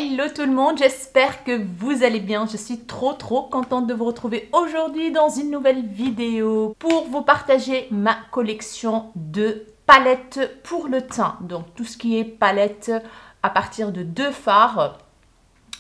Hello tout le monde, j'espère que vous allez bien. Je suis trop contente de vous retrouver aujourd'hui dans une nouvelle vidéo pour vous partager ma collection de palettes pour le teint. Donc tout ce qui est palette à partir de 2 fards,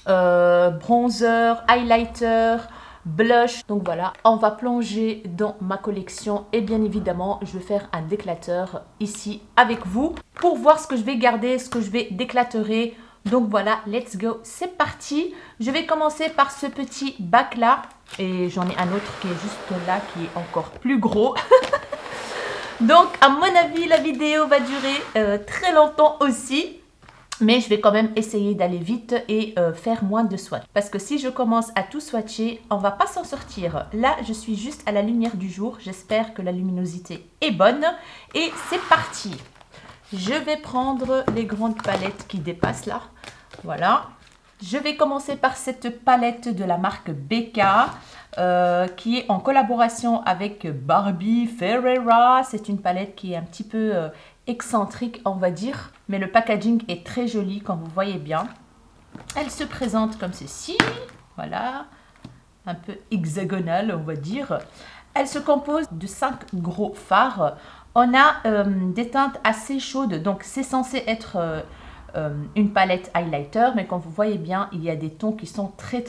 bronzer, highlighter, blush. Donc voilà, on va plonger dans ma collection et bien évidemment je vais faire un déclateur ici avec vous pour voir ce que je vais garder, ce que je vais déclaterer. Donc voilà, let's go, c'est parti. Je vais commencer par ce petit bac là et j'en ai un autre qui est juste là qui est encore plus gros. Donc à mon avis la vidéo va durer très longtemps aussi. Mais je vais quand même essayer d'aller vite et faire moins de swatch. Parce que si je commence à tout swatcher, on va pas s'en sortir. Là, je suis juste à la lumière du jour. J'espère que la luminosité est bonne. Et c'est parti. Je vais prendre les grandes palettes qui dépassent là. Voilà. Je vais commencer par cette palette de la marque BK. Qui est en collaboration avec Barbie Ferreira. C'est une palette qui est un petit peu excentrique, on va dire. Mais le packaging est très joli, comme vous voyez bien. Elle se présente comme ceci. Voilà. Un peu hexagonale, on va dire. Elle se compose de 5 gros fards. On a des teintes assez chaudes. Donc, c'est censé être une palette highlighter. Mais comme vous voyez bien, il y a des tons qui sont très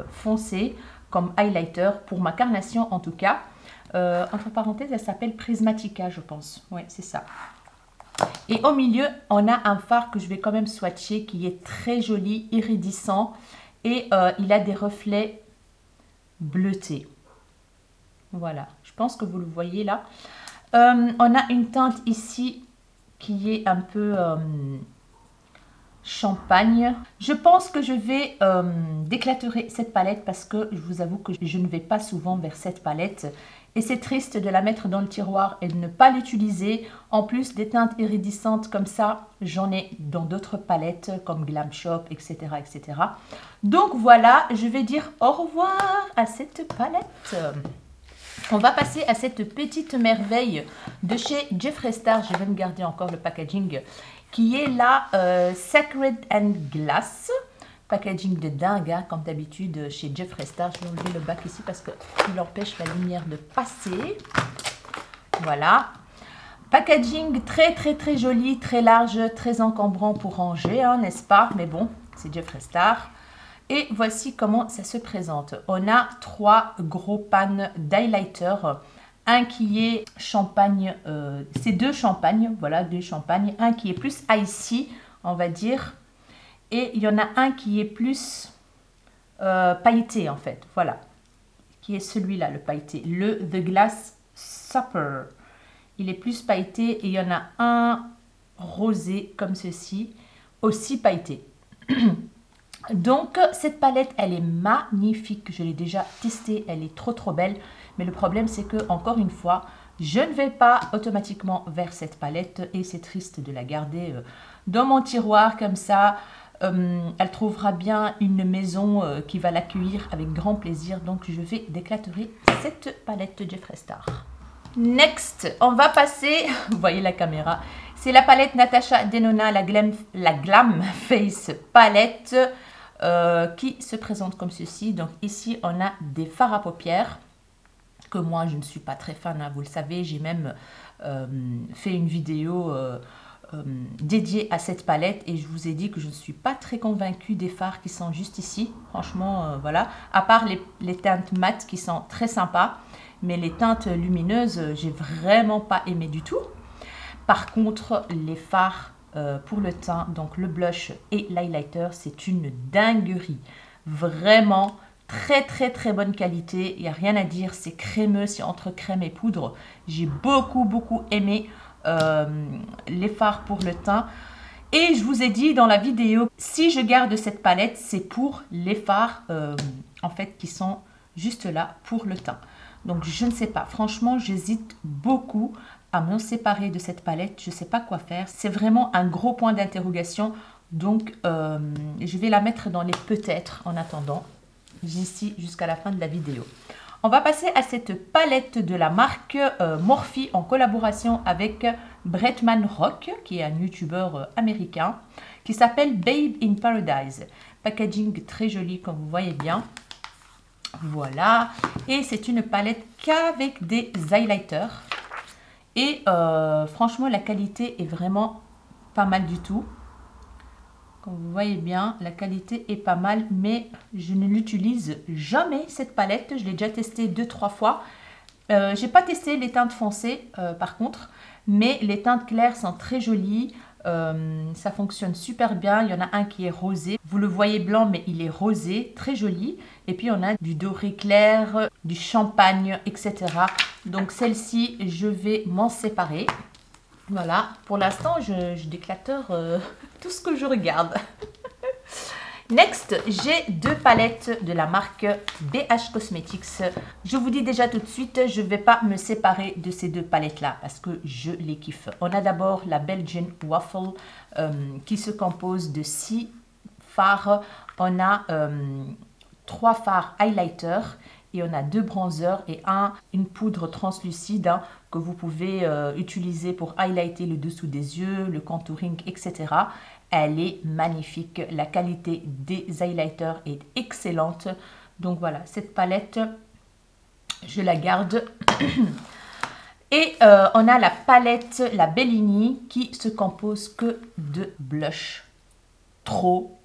foncés comme highlighter. Pour ma carnation, en tout cas. Entre parenthèses, elle s'appelle Prismatica, je pense. Oui, c'est ça. Et au milieu, on a un fard que je vais quand même swatcher qui est très joli, iridescent. Et il a des reflets bleutés. Voilà, je pense que vous le voyez là. On a une teinte ici qui est un peu champagne. Je pense que je vais déclaterer cette palette parce que je vous avoue que je ne vais pas souvent vers cette palette. Et c'est triste de la mettre dans le tiroir et de ne pas l'utiliser. En plus, des teintes iridescentes comme ça, j'en ai dans d'autres palettes comme Glam Shop, etc., etc. Donc voilà, je vais dire au revoir à cette palette. On va passer à cette petite merveille de chez Jeffree Star. Je vais me garder encore le packaging qui est la Sacred and Glass. Packaging de dingue, hein, comme d'habitude chez Jeffree Star. Je vais enlever le bac ici parce qu'il empêche la lumière de passer. Voilà. Packaging très joli, très large, très encombrant pour ranger, hein, n'est-ce pas? Mais bon, c'est Jeffree Star. Et voici comment ça se présente. On a 3 gros pans d'highlighter. Un qui est champagne, c'est 2 champagnes, voilà, 2 champagnes. Un qui est plus icy, on va dire. Et il y en a un qui est plus pailleté en fait, voilà. Qui est celui-là, le pailleté. Le The Glass Supper. Il est plus pailleté et il y en a un rosé comme ceci, aussi pailleté. Donc cette palette, elle est magnifique. Je l'ai déjà testée, elle est trop belle. Mais le problème, c'est que encore une fois, je ne vais pas automatiquement vers cette palette. Et c'est triste de la garder dans mon tiroir comme ça. Elle trouvera bien une maison qui va l'accueillir avec grand plaisir. Donc je vais déclaterer cette palette de Jeffree Star. Next, on va passer, vous voyez la caméra, c'est la palette Natasha Denona, la Glam Face palette qui se présente comme ceci. Donc ici on a des fards à paupières que moi je ne suis pas très fan, hein, vous le savez. J'ai même fait une vidéo dédiée à cette palette et je vous ai dit que je ne suis pas très convaincue des fards qui sont juste ici. Franchement, voilà. À part les teintes mates qui sont très sympas, mais les teintes lumineuses, j'ai vraiment pas aimé du tout. Par contre, les fards pour le teint, donc le blush et l'highlighter, c'est une dinguerie. Vraiment très bonne qualité. Il n'y a rien à dire, c'est crémeux, c'est entre crème et poudre. J'ai beaucoup aimé les fards pour le teint. Et je vous ai dit dans la vidéo, si je garde cette palette, c'est pour les fards en fait qui sont juste là pour le teint. Donc je ne sais pas, franchement j'hésite beaucoup à m'en séparer de cette palette. Je ne sais pas quoi faire, c'est vraiment un gros point d'interrogation. Donc je vais la mettre dans les peut-être en attendant, d'ici jusqu'à la fin de la vidéo. On va passer à cette palette de la marque Morphe en collaboration avec Bretman Rock, qui est un youtubeur américain, qui s'appelle Babe in Paradise. Packaging très joli comme vous voyez bien. Voilà, et c'est une palette qu'avec des highlighters. Et franchement, la qualité est vraiment pas mal du tout. Comme vous voyez bien, la qualité est pas mal, mais je ne l'utilise jamais cette palette. Je l'ai déjà testée 2-3 fois. J'ai pas testé les teintes foncées par contre, mais les teintes claires sont très jolies. Ça fonctionne super bien. Il y en a un qui est rosé. Vous le voyez blanc, mais il est rosé, très joli. Et puis on a du doré clair, du champagne, etc. Donc celle-ci, je vais m'en séparer. Voilà, pour l'instant, je déclateur tout ce que je regarde. Next, j'ai 2 palettes de la marque BH Cosmetics. Je vous dis déjà tout de suite, je ne vais pas me séparer de ces 2 palettes-là parce que je les kiffe. On a d'abord la Belgian Waffle qui se compose de 6 fards. On a 3 fards highlighter et on a 2 bronzers et une poudre translucide que vous pouvez utiliser pour highlighter le dessous des yeux, le contouring, etc. Elle est magnifique. La qualité des highlighters est excellente. Donc voilà, cette palette, je la garde. Et on a la palette, la Bellini, qui se compose que de blush. Trop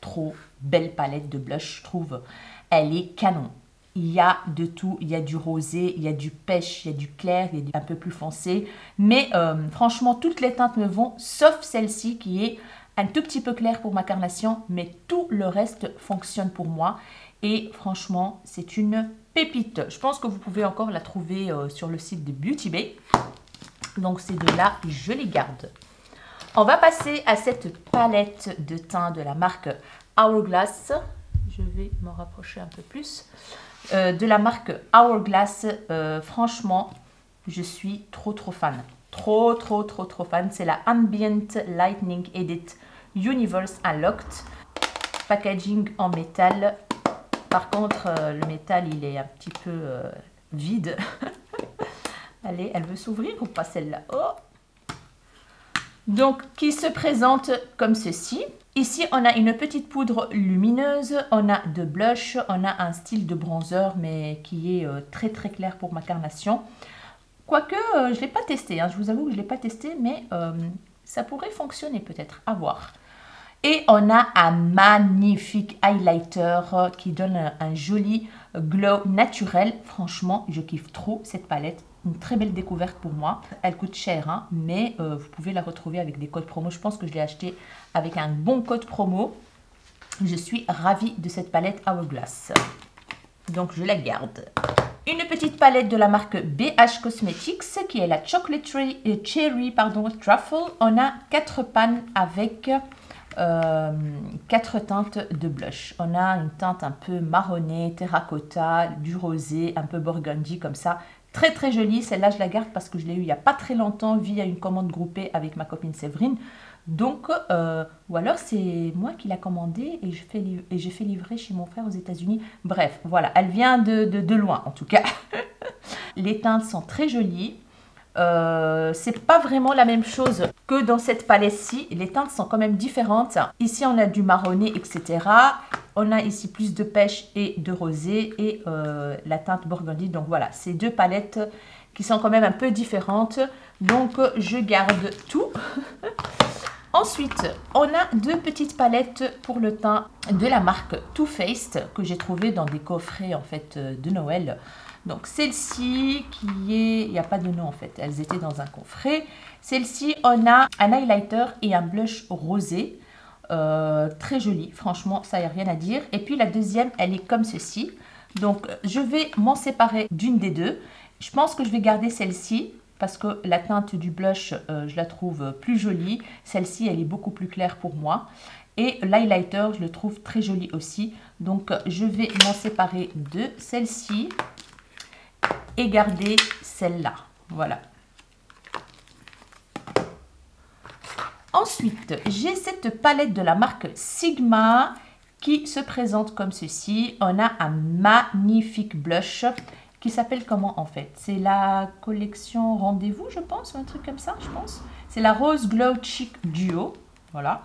belle palette de blush, je trouve. Elle est canon. Il y a de tout, il y a du rosé, il y a du pêche, il y a du clair, il y a un peu plus foncé. Mais franchement, toutes les teintes me vont, sauf celle-ci qui est un tout petit peu claire pour ma carnation. Mais tout le reste fonctionne pour moi. Et franchement, c'est une pépite. Je pense que vous pouvez encore la trouver sur le site de Beauty Bay. Donc ces deux-là, je les garde. On va passer à cette palette de teint de la marque Hourglass. Je vais me rapprocher un peu plus. De la marque Hourglass, franchement, je suis trop fan. Trop fan. C'est la Ambient Lightning Edit Universe Unlocked. Packaging en métal. Par contre, le métal, il est un petit peu vide. Allez, elle veut s'ouvrir ou pas celle-là? Oh! Donc, qui se présente comme ceci. Ici, on a une petite poudre lumineuse, on a de blush, on a un style de bronzer, mais qui est très clair pour ma carnation. Quoique, je ne l'ai pas testé, hein, je vous avoue que je ne l'ai pas testé, mais ça pourrait fonctionner peut-être, à voir. Et on a un magnifique highlighter qui donne un joli glow naturel. Franchement, je kiffe trop cette palette. Une très belle découverte pour moi. Elle coûte cher, hein, mais vous pouvez la retrouver avec des codes promo. Je pense que je l'ai acheté avec un bon code promo. Je suis ravie de cette palette Hourglass. Donc, je la garde. Une petite palette de la marque BH Cosmetics qui est la Chocolate Cherry Truffle. On a 4 pannes avec 4 teintes de blush. On a une teinte un peu marronnée, terracotta, du rosé, un peu burgundy comme ça. Très jolie. Celle-là, je la garde parce que je l'ai eu il n'y a pas très longtemps via une commande groupée avec ma copine Séverine. Donc, ou alors c'est moi qui l'a commandée et je fais livrer chez mon frère aux États-Unis. Bref, voilà, elle vient de loin en tout cas. Les teintes sont très jolies. C'est pas vraiment la même chose que dans cette palette-ci. Les teintes sont quand même différentes. Ici, on a du marronné, etc. On a ici plus de pêche et de rosé et la teinte burgundy. Donc voilà, c'est 2 palettes qui sont quand même un peu différentes. Donc, je garde tout. Ensuite, on a 2 petites palettes pour le teint de la marque Too Faced que j'ai trouvé dans des coffrets en fait de Noël. Donc celle-ci qui est, il n'y a pas de nom en fait, elles étaient dans un coffret. Celle-ci, on a un highlighter et un blush rosé, très joli, franchement, ça n'y a rien à dire. Et puis la deuxième, elle est comme ceci. Donc je vais m'en séparer d'une des deux. Je pense que je vais garder celle-ci parce que la teinte du blush, je la trouve plus jolie. Celle-ci, elle est beaucoup plus claire pour moi. Et l'highlighter, je le trouve très joli aussi. Donc je vais m'en séparer de celle-ci et garder celle-là. Voilà. Ensuite, j'ai cette palette de la marque Sigma qui se présente comme ceci. On a un magnifique blush qui s'appelle comment en fait? C'est la collection Rendez-vous, je pense, ou un truc comme ça, je pense. C'est la Rose Glow Cheek Duo, voilà.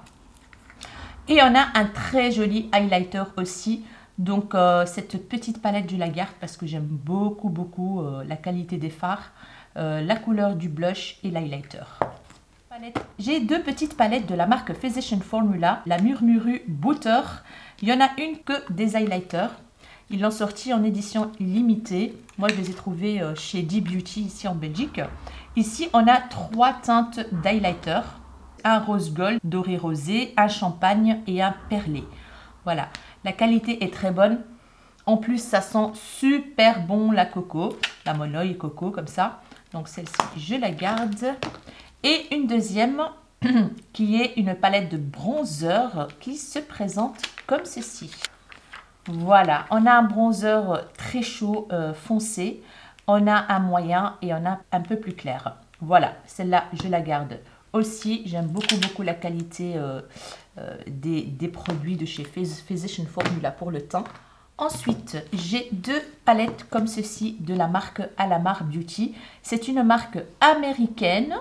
Et on a un très joli highlighter aussi. Donc cette petite palette, je la garde parce que j'aime beaucoup la qualité des fards, la couleur du blush et l'highlighter. J'ai deux petites palettes de la marque Physician Formula, la Murmuru Butter. Il y en a une que des highlighters. Ils l'ont sorti en édition limitée. Moi, je les ai trouvés chez D-Beauty ici en Belgique. Ici, on a 3 teintes d'highlighter. Un rose gold, doré rosé, un champagne et un perlé. Voilà, la qualité est très bonne. En plus, ça sent super bon la coco, la monoï coco comme ça. Donc celle-ci, je la garde. Et une deuxième qui est une palette de bronzer qui se présente comme ceci. Voilà, on a un bronzer très chaud, foncé, on a un moyen et on a un peu plus clair. Voilà, celle-là, je la garde aussi. J'aime beaucoup la qualité des produits de chez Physician Formula pour le teint. Ensuite, j'ai deux palettes comme ceci de la marque Alamar Beauty. C'est une marque américaine.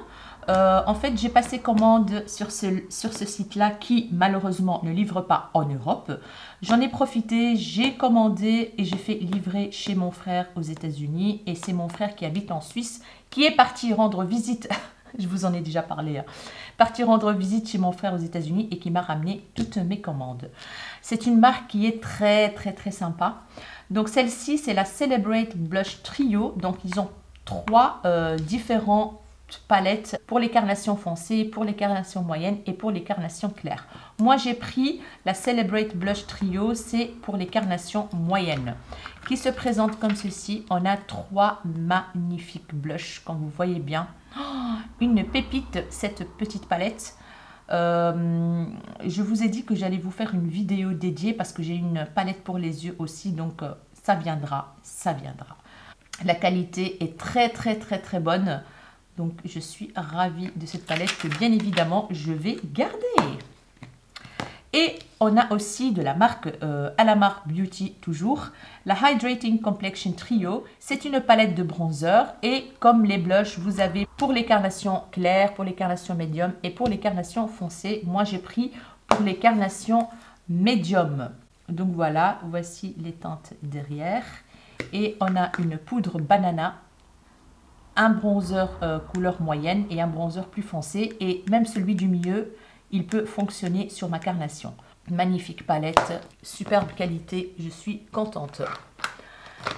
En fait, j'ai passé commande sur ce site-là qui, malheureusement, ne livre pas en Europe. J'en ai profité, j'ai commandé et j'ai fait livrer chez mon frère aux États-Unis. Et c'est mon frère qui habite en Suisse qui est parti rendre visite, je vous en ai déjà parlé, hein, parti rendre visite chez mon frère aux États-Unis et qui m'a ramené toutes mes commandes. C'est une marque qui est très sympa. Donc celle-ci, c'est la Celebrate Blush Trio. Donc ils ont 3 différents palettes pour les carnations foncées, pour les carnations moyennes et pour les carnations claires. Moi j'ai pris la Celebrate Blush Trio, c'est pour les carnations moyennes, qui se présente comme ceci. On a 3 magnifiques blushs, comme vous voyez bien. Oh, une pépite cette petite palette. Je vous ai dit que j'allais vous faire une vidéo dédiée parce que j'ai une palette pour les yeux aussi, donc ça viendra. La qualité est très bonne. Donc, je suis ravie de cette palette que, bien évidemment, je vais garder. Et on a aussi de la marque Alamar Beauty, toujours, la Hydrating Complexion Trio. C'est une palette de bronzer. Et comme les blushs, vous avez pour les carnations claires, pour les carnations médium et pour les carnations foncées. Moi, j'ai pris pour les carnations médium. Donc, voilà, voici les teintes derrière. Et on a une poudre banana, un bronzer couleur moyenne et un bronzer plus foncé. Et même celui du milieu, il peut fonctionner sur ma carnation. Magnifique palette, superbe qualité, je suis contente.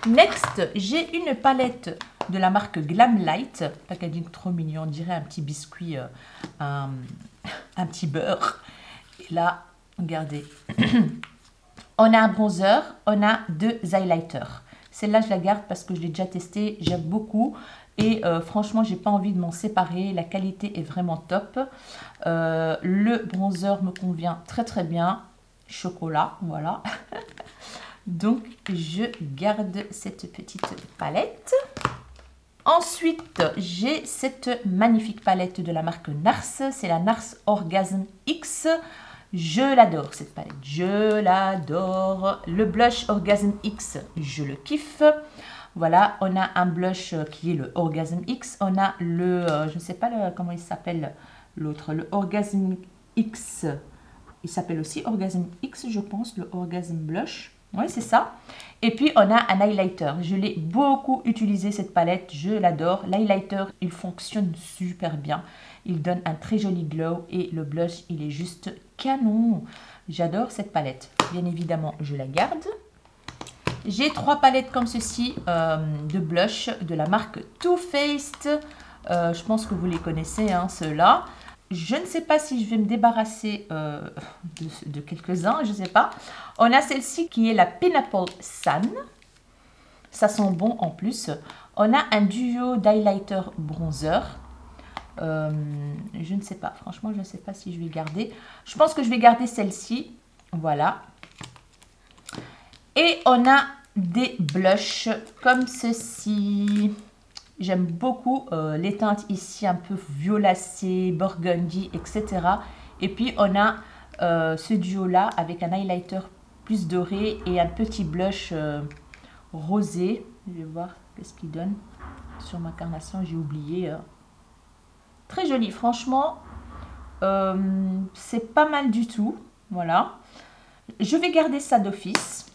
Next, j'ai une palette de la marque Glam Light. Packaging trop mignon, on dirait un petit biscuit, un petit beurre. Et là, regardez. On a un bronzer, on a 2 highlighters. Celle-là, je la garde parce que je l'ai déjà testée, j'aime beaucoup. Et franchement, j'ai pas envie de m'en séparer. La qualité est vraiment top. Le bronzer me convient très bien. Chocolat, voilà. Donc, je garde cette petite palette. Ensuite, j'ai cette magnifique palette de la marque Nars. C'est la Nars Orgasm X. Je l'adore cette palette. Je l'adore. Le blush Orgasm X, je le kiffe. Voilà, on a un blush qui est le Orgasm X. On a le, je ne sais pas comment il s'appelle l'autre, le Orgasm X. Il s'appelle aussi Orgasm X, je pense, le Orgasm Blush. Oui, c'est ça. Et puis, on a un highlighter. Je l'ai beaucoup utilisé, cette palette. Je l'adore. L'highlighter, il fonctionne super bien. Il donne un très joli glow. Et le blush, il est juste canon. J'adore cette palette. Bien évidemment, je la garde. J'ai 3 palettes comme ceci de blush de la marque Too Faced. Je pense que vous les connaissez, hein, ceux-là. Je ne sais pas si je vais me débarrasser de quelques-uns, je ne sais pas. On a celle-ci qui est la Pineapple Sun. Ça sent bon en plus. On a un duo d'highlighter bronzer. Je ne sais pas, franchement, je ne sais pas si je vais garder. Je pense que je vais garder celle-ci. Voilà. Et on a des blushs comme ceci. J'aime beaucoup les teintes ici un peu violacées, burgundy, etc. Et puis on a ce duo-là avec un highlighter plus doré et un petit blush rosé. Je vais voir Qu'est-ce qu'il donne sur ma carnation? J'ai oublié. Très joli, franchement. C'est pas mal du tout. Voilà. Je vais garder ça d'office.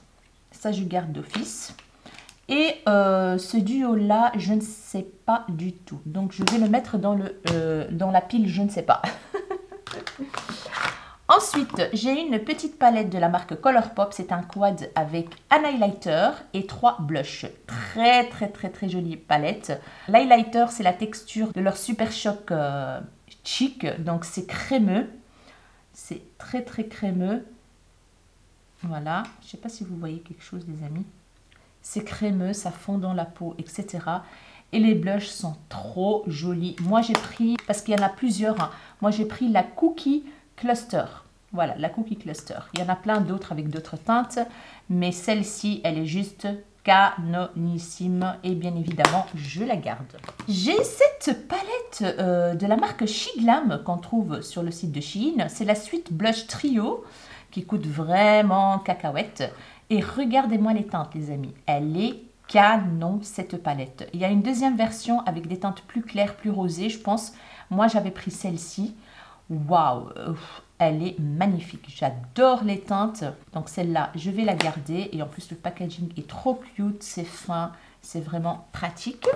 Ça, je garde d'office. Et ce duo-là, je ne sais pas du tout. Donc, je vais le mettre dans la pile je ne sais pas. Ensuite, j'ai une petite palette de la marque Colourpop. C'est un quad avec un highlighter et 3 blushs. Très, très, très, très jolie palette. L'highlighter, c'est la texture de leur Super Shock Chic. Donc, c'est crémeux. C'est très, très crémeux. Voilà. Je ne sais pas si vous voyez quelque chose, les amis. C'est crémeux, ça fond dans la peau, etc. Et les blushs sont trop jolis. Moi, j'ai pris, parce qu'il y en a plusieurs, hein. Moi, j'ai pris la Cookie Cluster. Voilà, la Cookie Cluster. Il y en a plein d'autres avec d'autres teintes, mais celle-ci, elle est juste canonissime. Et bien évidemment, je la garde. J'ai cette palette de la marque Shiglam qu'on trouve sur le site de Shein. C'est la suite Blush Trio qui coûte vraiment cacahuète. Et regardez-moi les teintes, les amis. Elle est canon, cette palette. Il y a une deuxième version avec des teintes plus claires, plus rosées, je pense. Moi, j'avais pris celle-ci. Waouh, elle est magnifique. J'adore les teintes. Donc, celle-là, je vais la garder. Et en plus, le packaging est trop cute. C'est fin. C'est vraiment pratique.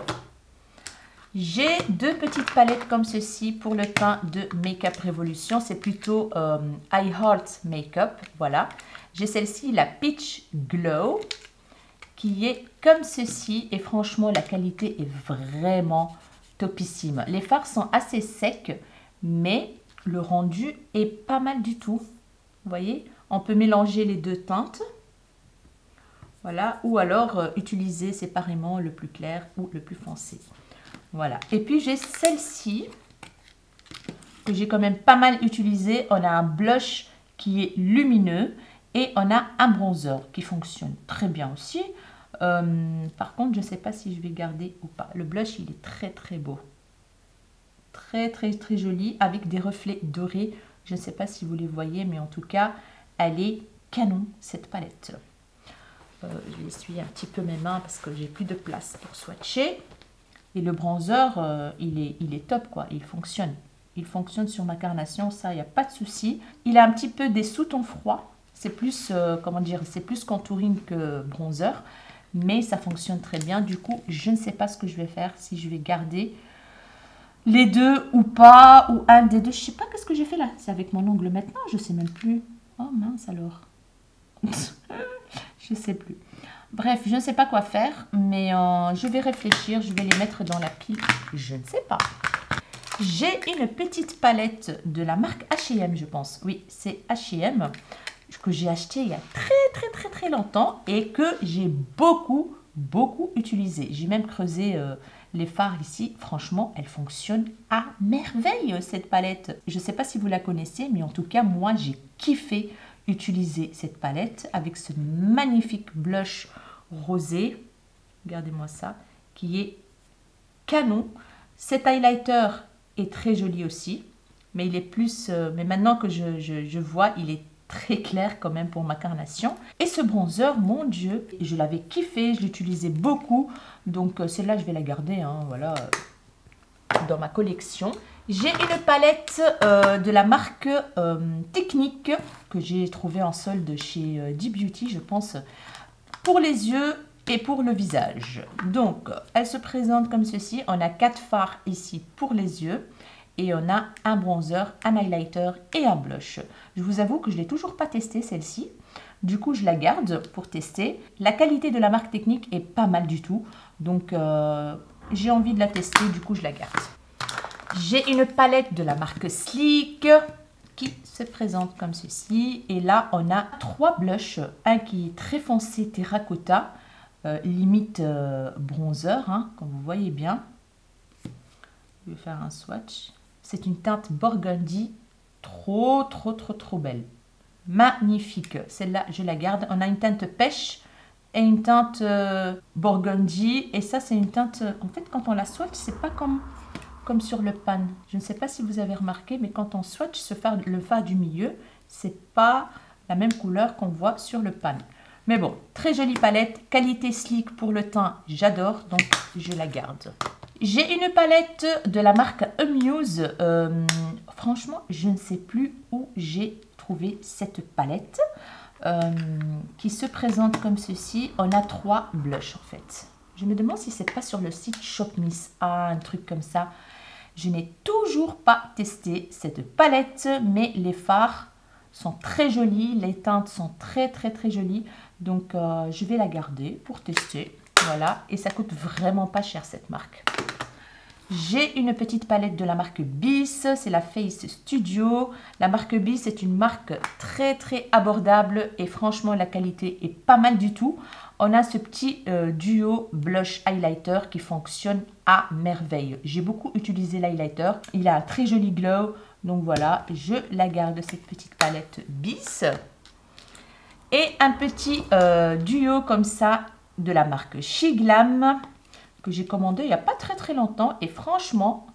J'ai deux petites palettes comme ceci pour le teint de Makeup Revolution. C'est plutôt I Heart Makeup. Voilà. J'ai celle-ci, la Peach Glow, qui est comme ceci. Et franchement, la qualité est vraiment topissime. Les fards sont assez secs, mais le rendu est pas mal du tout. Vous voyez, on peut mélanger les deux teintes. Voilà. Ou alors utiliser séparément le plus clair ou le plus foncé. Voilà. Et puis, j'ai celle-ci que j'ai quand même pas mal utilisée. On a un blush qui est lumineux et on a un bronzer qui fonctionne très bien aussi. Par contre, je ne sais pas si je vais garder ou pas. Le blush, il est très, très beau. Très, très, très joli avec des reflets dorés. Je ne sais pas si vous les voyez, mais en tout cas, elle est canon, cette palette. Je vais essuyer un petit peu mes mains parce que j'ai plus de place pour swatcher. Et le bronzer, il est top, quoi. Il fonctionne. Il fonctionne sur ma carnation, ça, il n'y a pas de souci. Il a un petit peu des sous-tons froids. C'est plus, comment dire, c'est plus contouring que bronzer. Mais ça fonctionne très bien. Du coup, je ne sais pas ce que je vais faire. Si je vais garder les deux ou pas. Ou un des deux. Je ne sais pas qu'est-ce que j'ai fait là. C'est avec mon ongle maintenant. Je ne sais même plus. Oh mince alors. Je ne sais plus. Bref, je ne sais pas quoi faire, mais je vais réfléchir, je vais les mettre dans la pile, je ne sais pas. J'ai une petite palette de la marque H&M, je pense. Oui, c'est H&M que j'ai acheté il y a très longtemps et que j'ai beaucoup utilisé. J'ai même creusé les fards ici. Franchement, elle fonctionne à merveille, cette palette. Je ne sais pas si vous la connaissez, mais en tout cas, moi, j'ai kiffé utiliser cette palette avec ce magnifique blush rosé. Regardez-moi ça, qui est canon. Cet highlighter est très joli aussi, mais il est plus... mais maintenant que je vois, il est très clair quand même pour ma carnation. Et ce bronzer, mon Dieu, je l'avais kiffé, je l'utilisais beaucoup. Donc celle-là, je vais la garder, hein, voilà, dans ma collection. J'ai une palette de la marque Technique que j'ai trouvée en solde chez D-Beauty, je pense, pour les yeux et pour le visage. Donc, elle se présente comme ceci. On a 4 fards ici pour les yeux et on a un bronzer, un highlighter et un blush. Je vous avoue que je ne l'ai toujours pas testé celle-ci. Du coup, je la garde pour tester. La qualité de la marque Technique est pas mal du tout. Donc, j'ai envie de la tester. Du coup, je la garde. J'ai une palette de la marque Sleek qui se présente comme ceci. Et là, on a 3 blushs. Un qui est très foncé terracotta, limite bronzer, hein, comme vous voyez bien. Je vais faire un swatch. C'est une teinte burgundy trop belle. Magnifique. Celle-là, je la garde. On a une teinte pêche et une teinte burgundy. Et ça, c'est une teinte... En fait, quand on la swatch, c'est pas comme sur le pan. Je ne sais pas si vous avez remarqué, mais quand on swatch le fard du milieu, c'est pas la même couleur qu'on voit sur le pan. Mais bon, très jolie palette, qualité sleek pour le teint, j'adore, donc je la garde. J'ai une palette de la marque Amuse. Franchement, je ne sais plus où j'ai trouvé cette palette. Qui se présente comme ceci. On a 3 blushs en fait. Je me demande si c'est pas sur le site Shop Miss. Ah, un truc comme ça. Je n'ai toujours pas testé cette palette, mais les fards sont très jolis, les teintes sont très jolies, donc je vais la garder pour tester. Voilà, et ça coûte vraiment pas cher cette marque. J'ai une petite palette de la marque Bis, c'est la Face Studio. La marque Bis est une marque très abordable et franchement la qualité est pas mal du tout. On a ce petit duo blush highlighter qui fonctionne à merveille. J'ai beaucoup utilisé l'highlighter, il a un très joli glow. Donc voilà, je la garde cette petite palette Bis. Et un petit duo comme ça de la marque Shiglam que j'ai commandé il n'y a pas très longtemps. Et franchement,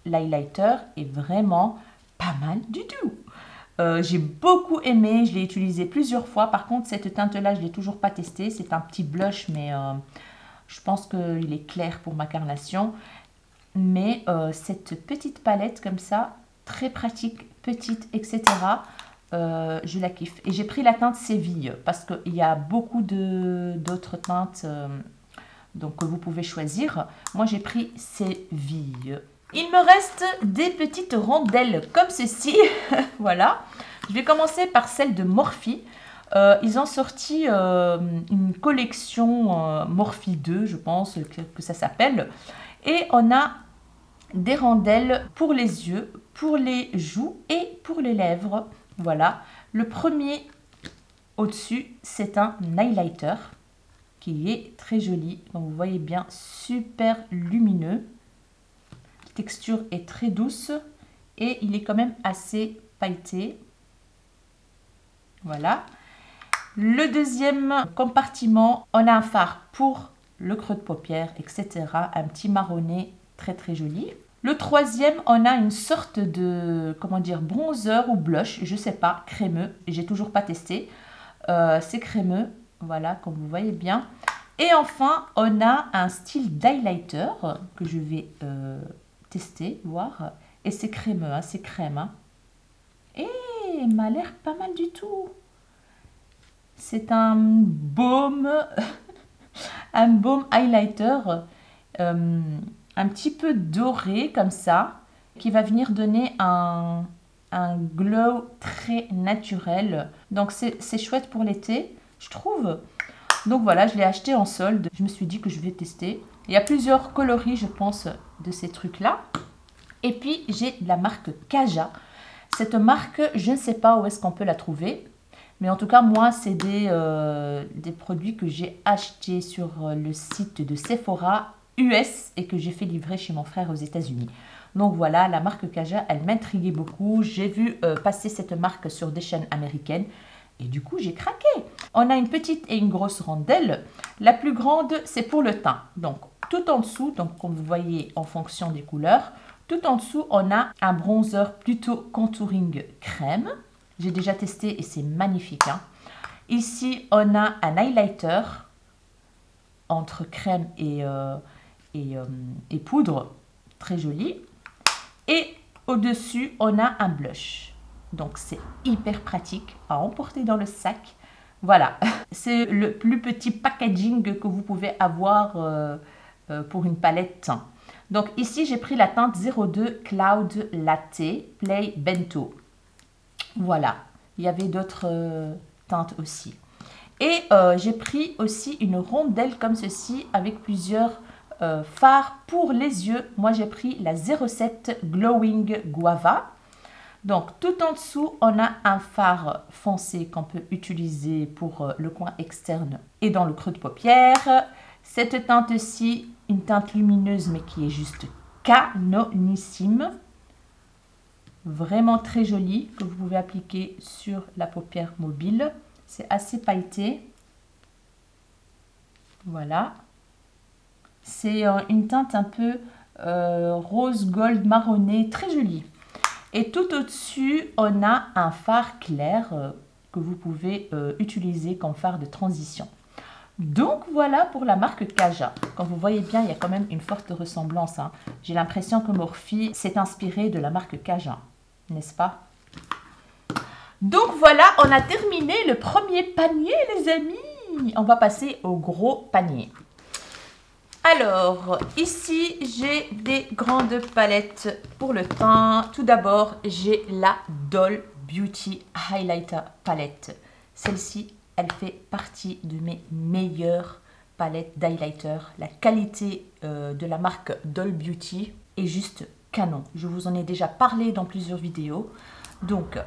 l'highlighter est vraiment pas mal du tout. J'ai beaucoup aimé, je l'ai utilisé plusieurs fois. Par contre, cette teinte-là, je ne l'ai toujours pas testée. C'est un petit blush, mais je pense qu'il est clair pour ma carnation. Mais cette petite palette comme ça, très pratique, petite, etc. Je la kiffe. Et j'ai pris la teinte Séville parce qu'il y a beaucoup d'autres teintes donc vous pouvez choisir. Moi j'ai pris Séville. Il me reste des petites rondelles comme ceci. Voilà. Je vais commencer par celle de Morphe. Ils ont sorti une collection Morphe 2, je pense que ça s'appelle. Et on a des rondelles pour les yeux, pour les joues et pour les lèvres. Voilà. Le premier au-dessus, c'est un highlighter qui est très joli. Donc vous voyez bien, super lumineux. La texture est très douce et il est quand même assez pailleté. Voilà. Le deuxième compartiment, on a un fard pour le creux de paupière, etc. Un petit marronné très joli. Le troisième, on a une sorte de, comment dire, bronzer ou blush, je sais pas, crémeux. J'ai toujours pas testé. C'est crémeux, voilà, comme vous voyez bien. Et enfin, on a un style d'highlighter que je vais tester, voir. Et c'est crémeux, hein, c'est crème. Hein. Et il m'a l'air pas mal du tout. C'est un baume, un baume highlighter, un petit peu doré comme ça, qui va venir donner un glow très naturel. Donc c'est chouette pour l'été, je trouve. Donc voilà, je l'ai acheté en solde. Je me suis dit que je vais tester. Il y a plusieurs coloris, je pense, de ces trucs-là. Et puis, j'ai la marque Kaja. Cette marque, je ne sais pas où est-ce qu'on peut la trouver. Mais en tout cas, moi, c'est des produits que j'ai achetés sur le site de Sephora US et que j'ai fait livrer chez mon frère aux États-Unis. Donc voilà, la marque Kaja, elle m'intriguait beaucoup. J'ai vu passer cette marque sur des chaînes américaines. Et du coup, j'ai craqué. On a une petite et une grosse rondelle. La plus grande, c'est pour le teint. Donc, tout en dessous, donc comme vous voyez en fonction des couleurs, tout en dessous, on a un bronzer plutôt contouring crème. J'ai déjà testé et c'est magnifique. Hein. Ici, on a un highlighter entre crème et poudre. Très joli. Et au-dessus, on a un blush. Donc, c'est hyper pratique à emporter dans le sac. Voilà, c'est le plus petit packaging que vous pouvez avoir pour une palette teint. Donc, ici, j'ai pris la teinte 02 Cloud Latte Play Bento. Voilà, il y avait d'autres teintes aussi. Et j'ai pris aussi une rondelle comme ceci avec plusieurs fards pour les yeux. Moi, j'ai pris la 07 Glowing Guava. Donc, tout en dessous, on a un fard foncé qu'on peut utiliser pour le coin externe et dans le creux de paupière. Cette teinte-ci, une teinte lumineuse, mais qui est juste canonissime. Vraiment très jolie, que vous pouvez appliquer sur la paupière mobile. C'est assez pailleté. Voilà. C'est une teinte un peu rose gold marronné, très jolie. Et tout au-dessus, on a un fard clair que vous pouvez utiliser comme fard de transition. Donc voilà pour la marque Kaja. Comme vous voyez bien, il y a quand même une forte ressemblance, hein. J'ai l'impression que Morphe s'est inspiré de la marque Kaja, n'est-ce pas? Donc voilà, on a terminé le premier panier, les amis. On va passer au gros panier. Alors, ici, j'ai des grandes palettes pour le teint. Tout d'abord, j'ai la Doll Beauty Highlighter Palette. Celle-ci, elle fait partie de mes meilleures palettes d'highlighter. La qualité de la marque Doll Beauty est juste canon. Je vous en ai déjà parlé dans plusieurs vidéos. Donc,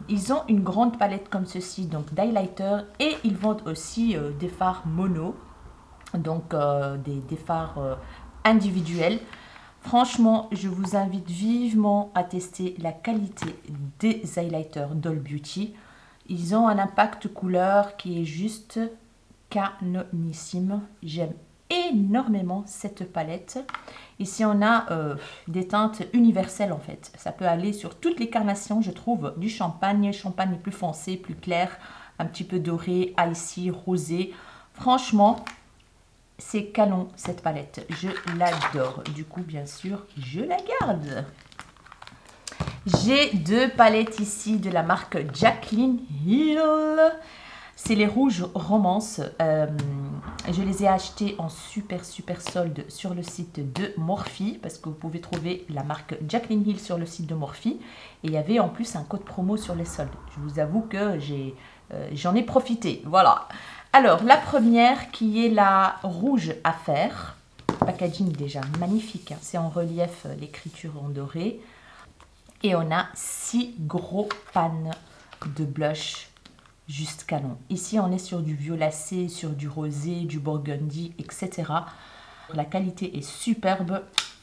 ils ont une grande palette comme ceci, donc d'highlighter, et ils vendent aussi des fards mono, donc des fards individuels. Franchement, je vous invite vivement à tester la qualité des highlighters Doll Beauty. Ils ont un impact couleur qui est juste canonissime. J'aime énormément cette palette. Ici, on a des teintes universelles en fait. Ça peut aller sur toutes les carnations, je trouve. Du champagne, champagne plus foncé, plus clair, un petit peu doré, icy, rosé. Franchement, c'est canon cette palette. Je l'adore. Du coup, bien sûr, je la garde. J'ai deux palettes ici de la marque Jaclyn Hill. C'est les rouges romance. Je les ai achetés en super solde sur le site de Morphe, parce que vous pouvez trouver la marque Jaclyn Hill sur le site de Morphe. Et il y avait en plus un code promo sur les soldes. Je vous avoue que j'en ai profité. Voilà. Alors, la première qui est la rouge affaire. Packaging déjà magnifique, hein. C'est en relief l'écriture en doré. Et on a 6 gros pannes de blush. Juste canon. Ici, on est sur du violacé, sur du rosé, du burgundy, etc. La qualité est superbe.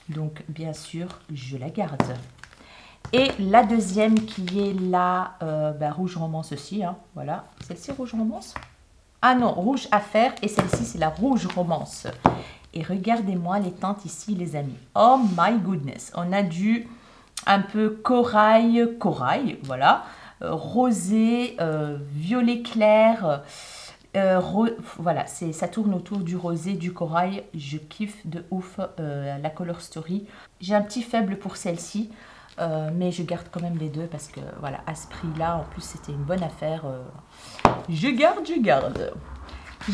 Donc, bien sûr, je la garde. Et la deuxième qui est la rouge romance aussi. Hein, voilà. Celle-ci, rouge romance? Ah non, rouge affaire. Et celle-ci, c'est la rouge romance. Et regardez-moi les teintes ici, les amis. Oh my goodness. On a du un peu corail, voilà. Rosé, violet clair, voilà, ça tourne autour du rosé, du corail. Je kiffe de ouf la Color Story. J'ai un petit faible pour celle-ci, mais je garde quand même les deux parce que voilà, à ce prix-là, en plus c'était une bonne affaire. Je garde.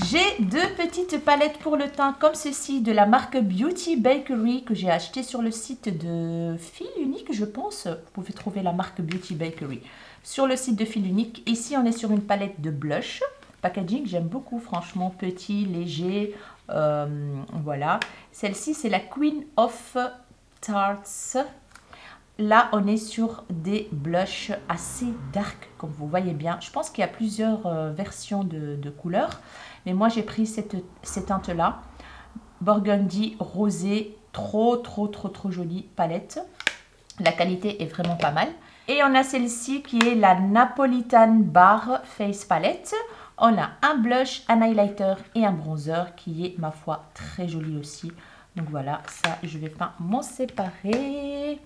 J'ai deux petites palettes pour le teint comme ceci de la marque Beauty Bakery que j'ai acheté sur le site de Fil Unique, je pense. Vous pouvez trouver la marque Beauty Bakery sur le site de Fil Unique. Ici, on est sur une palette de blush. Packaging, j'aime beaucoup, franchement, petit, léger. Voilà. Celle-ci, c'est la Queen of Tarts. Là, on est sur des blushs assez dark, comme vous voyez bien. Je pense qu'il y a plusieurs versions de couleurs. Mais moi, j'ai pris cette teinte-là. Burgundy rosé. Trop jolie palette. La qualité est vraiment pas mal. Et on a celle-ci qui est la Napolitan Bar Face Palette. On a un blush, un highlighter et un bronzer qui est, ma foi, très joli aussi. Donc voilà, ça, je vais pas m'en séparer.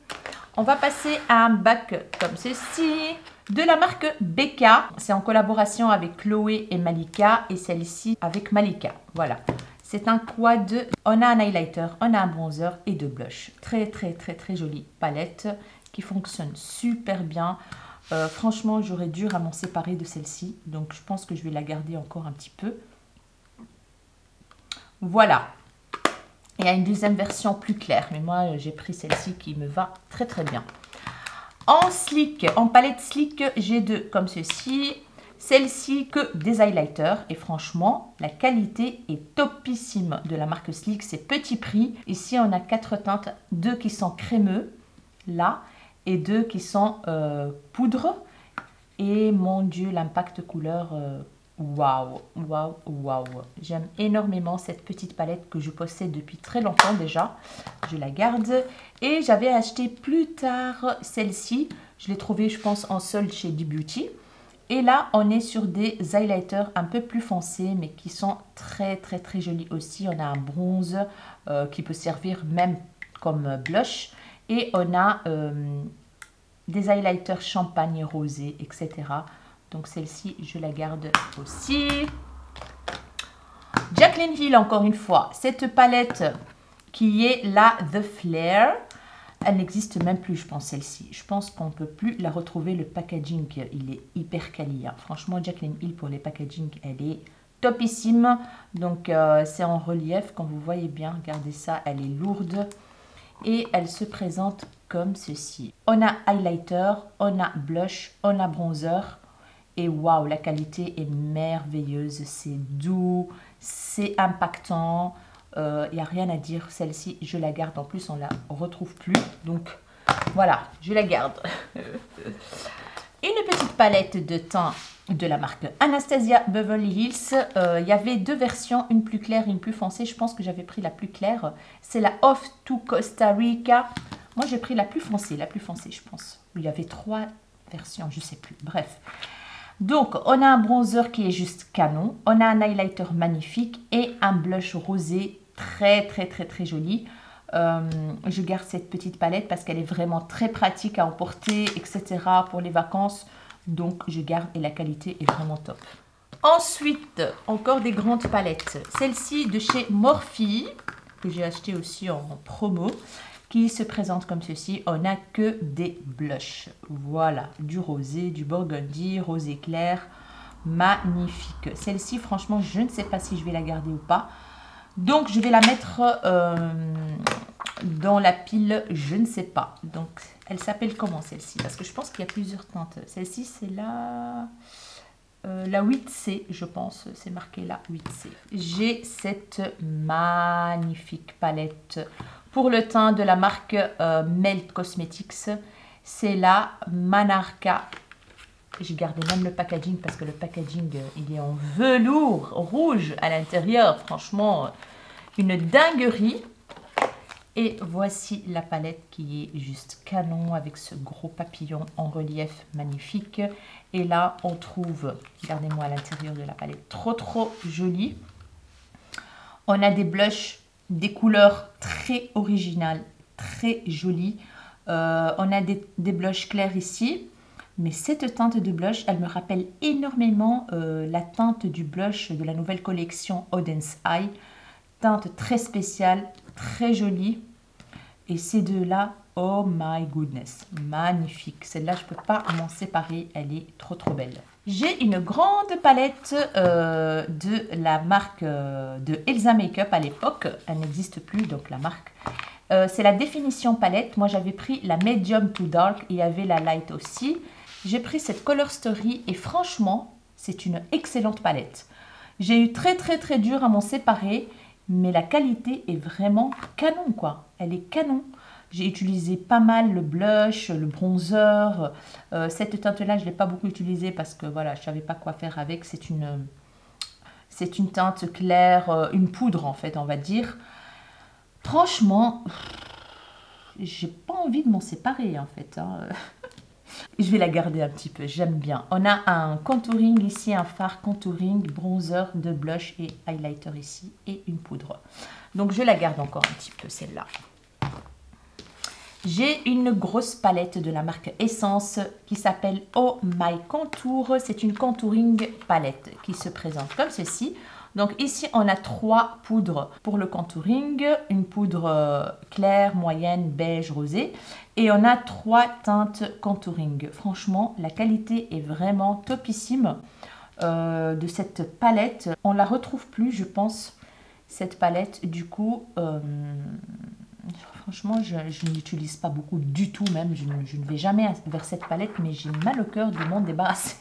On va passer à un bac comme ceci, de la marque Becca. C'est en collaboration avec Chloé et Malika, et celle-ci avec Malika. Voilà, c'est un quad. On a un highlighter, on a un bronzer et deux blushs. Très jolie palette qui fonctionne super bien. Franchement, j'aurais dû m'en séparer de celle-ci, donc je pense que je vais la garder encore un petit peu. Voilà. Il y a une deuxième version plus claire, mais moi j'ai pris celle-ci qui me va très bien. En slick, en palette slick, j'ai deux comme ceci. Celle-ci que des highlighters, et franchement la qualité est topissime de la marque Slick. C'est petit prix. Ici on a 4 teintes, 2 qui sont crémeux là et 2 qui sont poudre. Et mon dieu, l'impact couleur, waouh. J'aime énormément cette petite palette que je possède depuis très longtemps déjà. Je la garde. Et j'avais acheté plus tard celle-ci. Je l'ai trouvée, je pense, en solde chez D-Beauty. Et là, on est sur des highlighters un peu plus foncés, mais qui sont très jolis aussi. On a un bronze qui peut servir même comme blush. Et on a des highlighters champagne rosé, etc. Donc celle-ci, je la garde aussi. Jaclyn Hill, encore une fois, cette palette qui est la The Flare. Elle n'existe même plus, je pense, celle-ci. Je pense qu'on ne peut plus la retrouver. Le packaging, il est hyper quali. Hein. Franchement, Jaclyn Hill, pour les packaging, elle est topissime. Donc, c'est en relief, comme vous voyez bien. Regardez ça, elle est lourde. Et elle se présente comme ceci. On a highlighter, on a blush, on a bronzer. Et waouh, la qualité est merveilleuse. C'est doux, c'est impactant. Il n'y a rien à dire. Celle-ci, je la garde. En plus, on ne la retrouve plus. Donc, voilà, je la garde. Une petite palette de teint de la marque Anastasia Beverly Hills. Il y avait deux versions, une plus claire et une plus foncée. Je pense que j'avais pris la plus claire. C'est la Off to Costa Rica. Moi, j'ai pris la plus foncée, je pense. Il y avait trois versions, je ne sais plus. Bref. Donc, on a un bronzer qui est juste canon. On a un highlighter magnifique et un blush rosé très joli. Je garde cette petite palette parce qu'elle est vraiment très pratique à emporter, etc. pour les vacances. Donc, je garde et la qualité est vraiment top. Ensuite, encore des grandes palettes. Celle-ci de chez Morphe, que j'ai acheté aussi en promo, qui se présente comme ceci. On n'a que des blushs. Voilà, du rosé, du burgundy, rosé clair. Magnifique. Celle-ci, franchement, je ne sais pas si je vais la garder ou pas. Donc, je vais la mettre dans la pile, je ne sais pas. Donc, elle s'appelle comment celle-ci? Parce que je pense qu'il y a plusieurs teintes. Celle-ci, c'est la 8C, je pense. C'est marqué la 8C. J'ai cette magnifique palette pour le teint de la marque Melt Cosmetics. C'est la Manarka. J'ai gardé même le packaging parce que le packaging, il est en velours rouge à l'intérieur. Franchement, une dinguerie. Et voici la palette qui est juste canon avec ce gros papillon en relief magnifique. Et là, on trouve, regardez-moi à l'intérieur de la palette, trop joli. On a des blushs, des couleurs très originales, très jolies. On a des blushs clairs ici. Mais cette teinte de blush, elle me rappelle énormément la teinte du blush de la nouvelle collection Oden's Eye. Teinte très spéciale, très jolie. Et ces deux-là, oh my goodness, magnifique. Celle-là, je ne peux pas m'en séparer, elle est trop belle. J'ai une grande palette de la marque de Elsa Makeup à l'époque. Elle n'existe plus, donc la marque. C'est la définition palette. Moi, j'avais pris la Medium to Dark. Il y avait la Light aussi. J'ai pris cette Color Story et franchement, c'est une excellente palette. J'ai eu très dur à m'en séparer, mais la qualité est vraiment canon, quoi. Elle est canon. J'ai utilisé pas mal le blush, le bronzer. Cette teinte-là, je ne l'ai pas beaucoup utilisée parce que voilà, je ne savais pas quoi faire avec. C'est une teinte claire, une poudre en fait, on va dire. Franchement, j'ai pas envie de m'en séparer en fait. Hein. Je vais la garder un petit peu, j'aime bien. On a un contouring ici, un fard contouring, bronzer, de blush et highlighter ici et une poudre. Donc je la garde encore un petit peu celle-là. J'ai une grosse palette de la marque Essence qui s'appelle Oh My Contour. C'est une contouring palette qui se présente comme ceci. Donc ici, on a 3 poudres pour le contouring. Une poudre claire, moyenne, beige, rosée. Et on a 3 teintes contouring. Franchement, la qualité est vraiment topissime de cette palette. On ne la retrouve plus, je pense, cette palette. Du coup, franchement, je ne l'utilise pas beaucoup du tout même. Je ne vais jamais vers cette palette, mais j'ai mal au cœur de m'en débarrasser.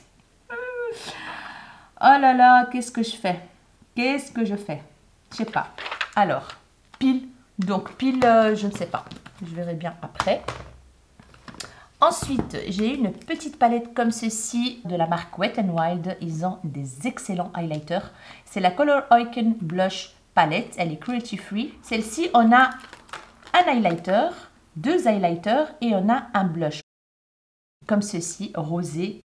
Oh là là, qu'est-ce que je fais? Qu'est-ce que je fais? Je sais pas. Alors, pile. Donc, pile, je ne sais pas. Je verrai bien après. Ensuite, j'ai une petite palette comme ceci de la marque Wet n Wild. Ils ont des excellents highlighters. C'est la Color Icon Blush Palette. Elle est cruelty free. Celle-ci, on a un highlighter, 2 highlighters et on a un blush. Comme ceci, rosé,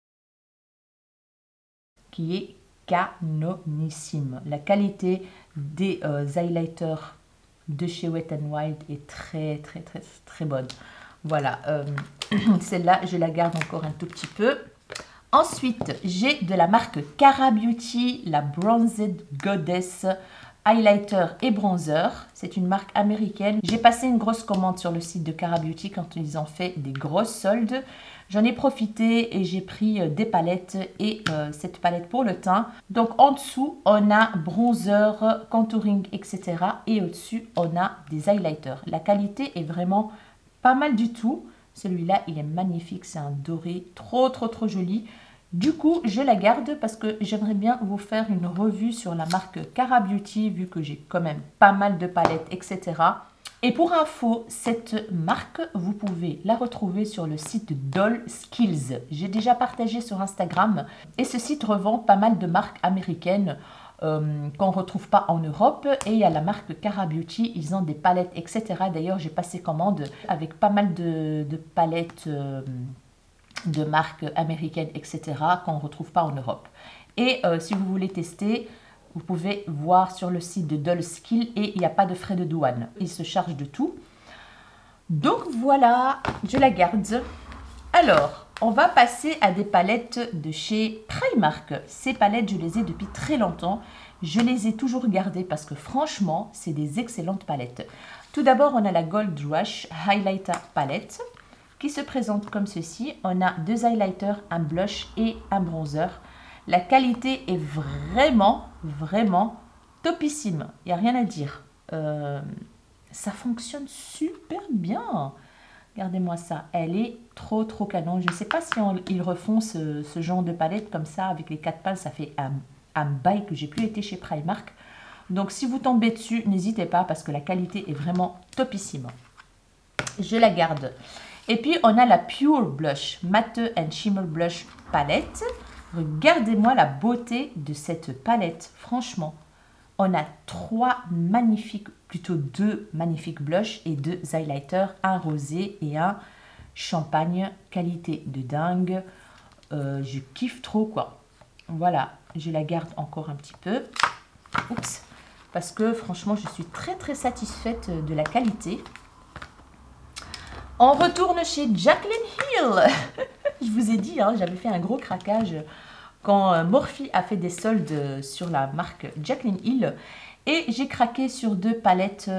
qui est canonissime. La qualité des highlighters de chez Wet n Wild est très bonne. Voilà, celle-là, je la garde encore un tout petit peu. Ensuite, j'ai de la marque Cara Beauty, la Bronzed Goddess highlighter et bronzer. C'est une marque américaine. J'ai passé une grosse commande sur le site de Cara Beauty quand ils ont fait des grosses soldes. J'en ai profité et j'ai pris des palettes et cette palette pour le teint. Donc en dessous, on a bronzer, contouring, etc. Et au-dessus, on a des highlighters. La qualité est vraiment pas mal du tout. Celui-là, il est magnifique. C'est un doré trop joli. Du coup, je la garde parce que j'aimerais bien vous faire une revue sur la marque Cara Beauty vu que j'ai quand même pas mal de palettes, etc. Et pour info, cette marque, vous pouvez la retrouver sur le site Doll Skills. J'ai déjà partagé sur Instagram et ce site revend pas mal de marques américaines qu'on ne retrouve pas en Europe. Et il y a la marque Cara Beauty, ils ont des palettes, etc. D'ailleurs, j'ai passé commande avec pas mal de palettes de marques américaines, etc. qu'on ne retrouve pas en Europe. Et si vous voulez tester, vous pouvez voir sur le site de Doll Skills et il n'y a pas de frais de douane. Il se charge de tout. Donc voilà, je la garde. Alors, on va passer à des palettes de chez Primark. Ces palettes, je les ai depuis très longtemps. Je les ai toujours gardées parce que franchement, c'est des excellentes palettes. Tout d'abord, on a la Gold Rush Highlighter Palette qui se présente comme ceci. On a 2 highlighters, un blush et un bronzer. La qualité est vraiment topissime. Il n'y a rien à dire. Ça fonctionne super bien. Regardez-moi ça. Elle est trop canon. Je ne sais pas si ils refont ce genre de palette comme ça avec les 4 pales. Ça fait un bail que j'ai plus été chez Primark. Donc si vous tombez dessus, n'hésitez pas parce que la qualité est vraiment topissime. Je la garde. Et puis on a la Pure Blush Matte and Shimmer Blush Palette. Regardez-moi la beauté de cette palette. Franchement, on a 2 magnifiques blushs et 2 highlighters, un rosé et un champagne. Qualité de dingue. Je kiffe trop quoi. Voilà, je la garde encore un petit peu. Oups, parce que franchement, je suis très satisfaite de la qualité. On retourne chez Jaclyn Hill. Je vous ai dit, hein, j'avais fait un gros craquage quand Morphe a fait des soldes sur la marque Jaclyn Hill. Et j'ai craqué sur 2 palettes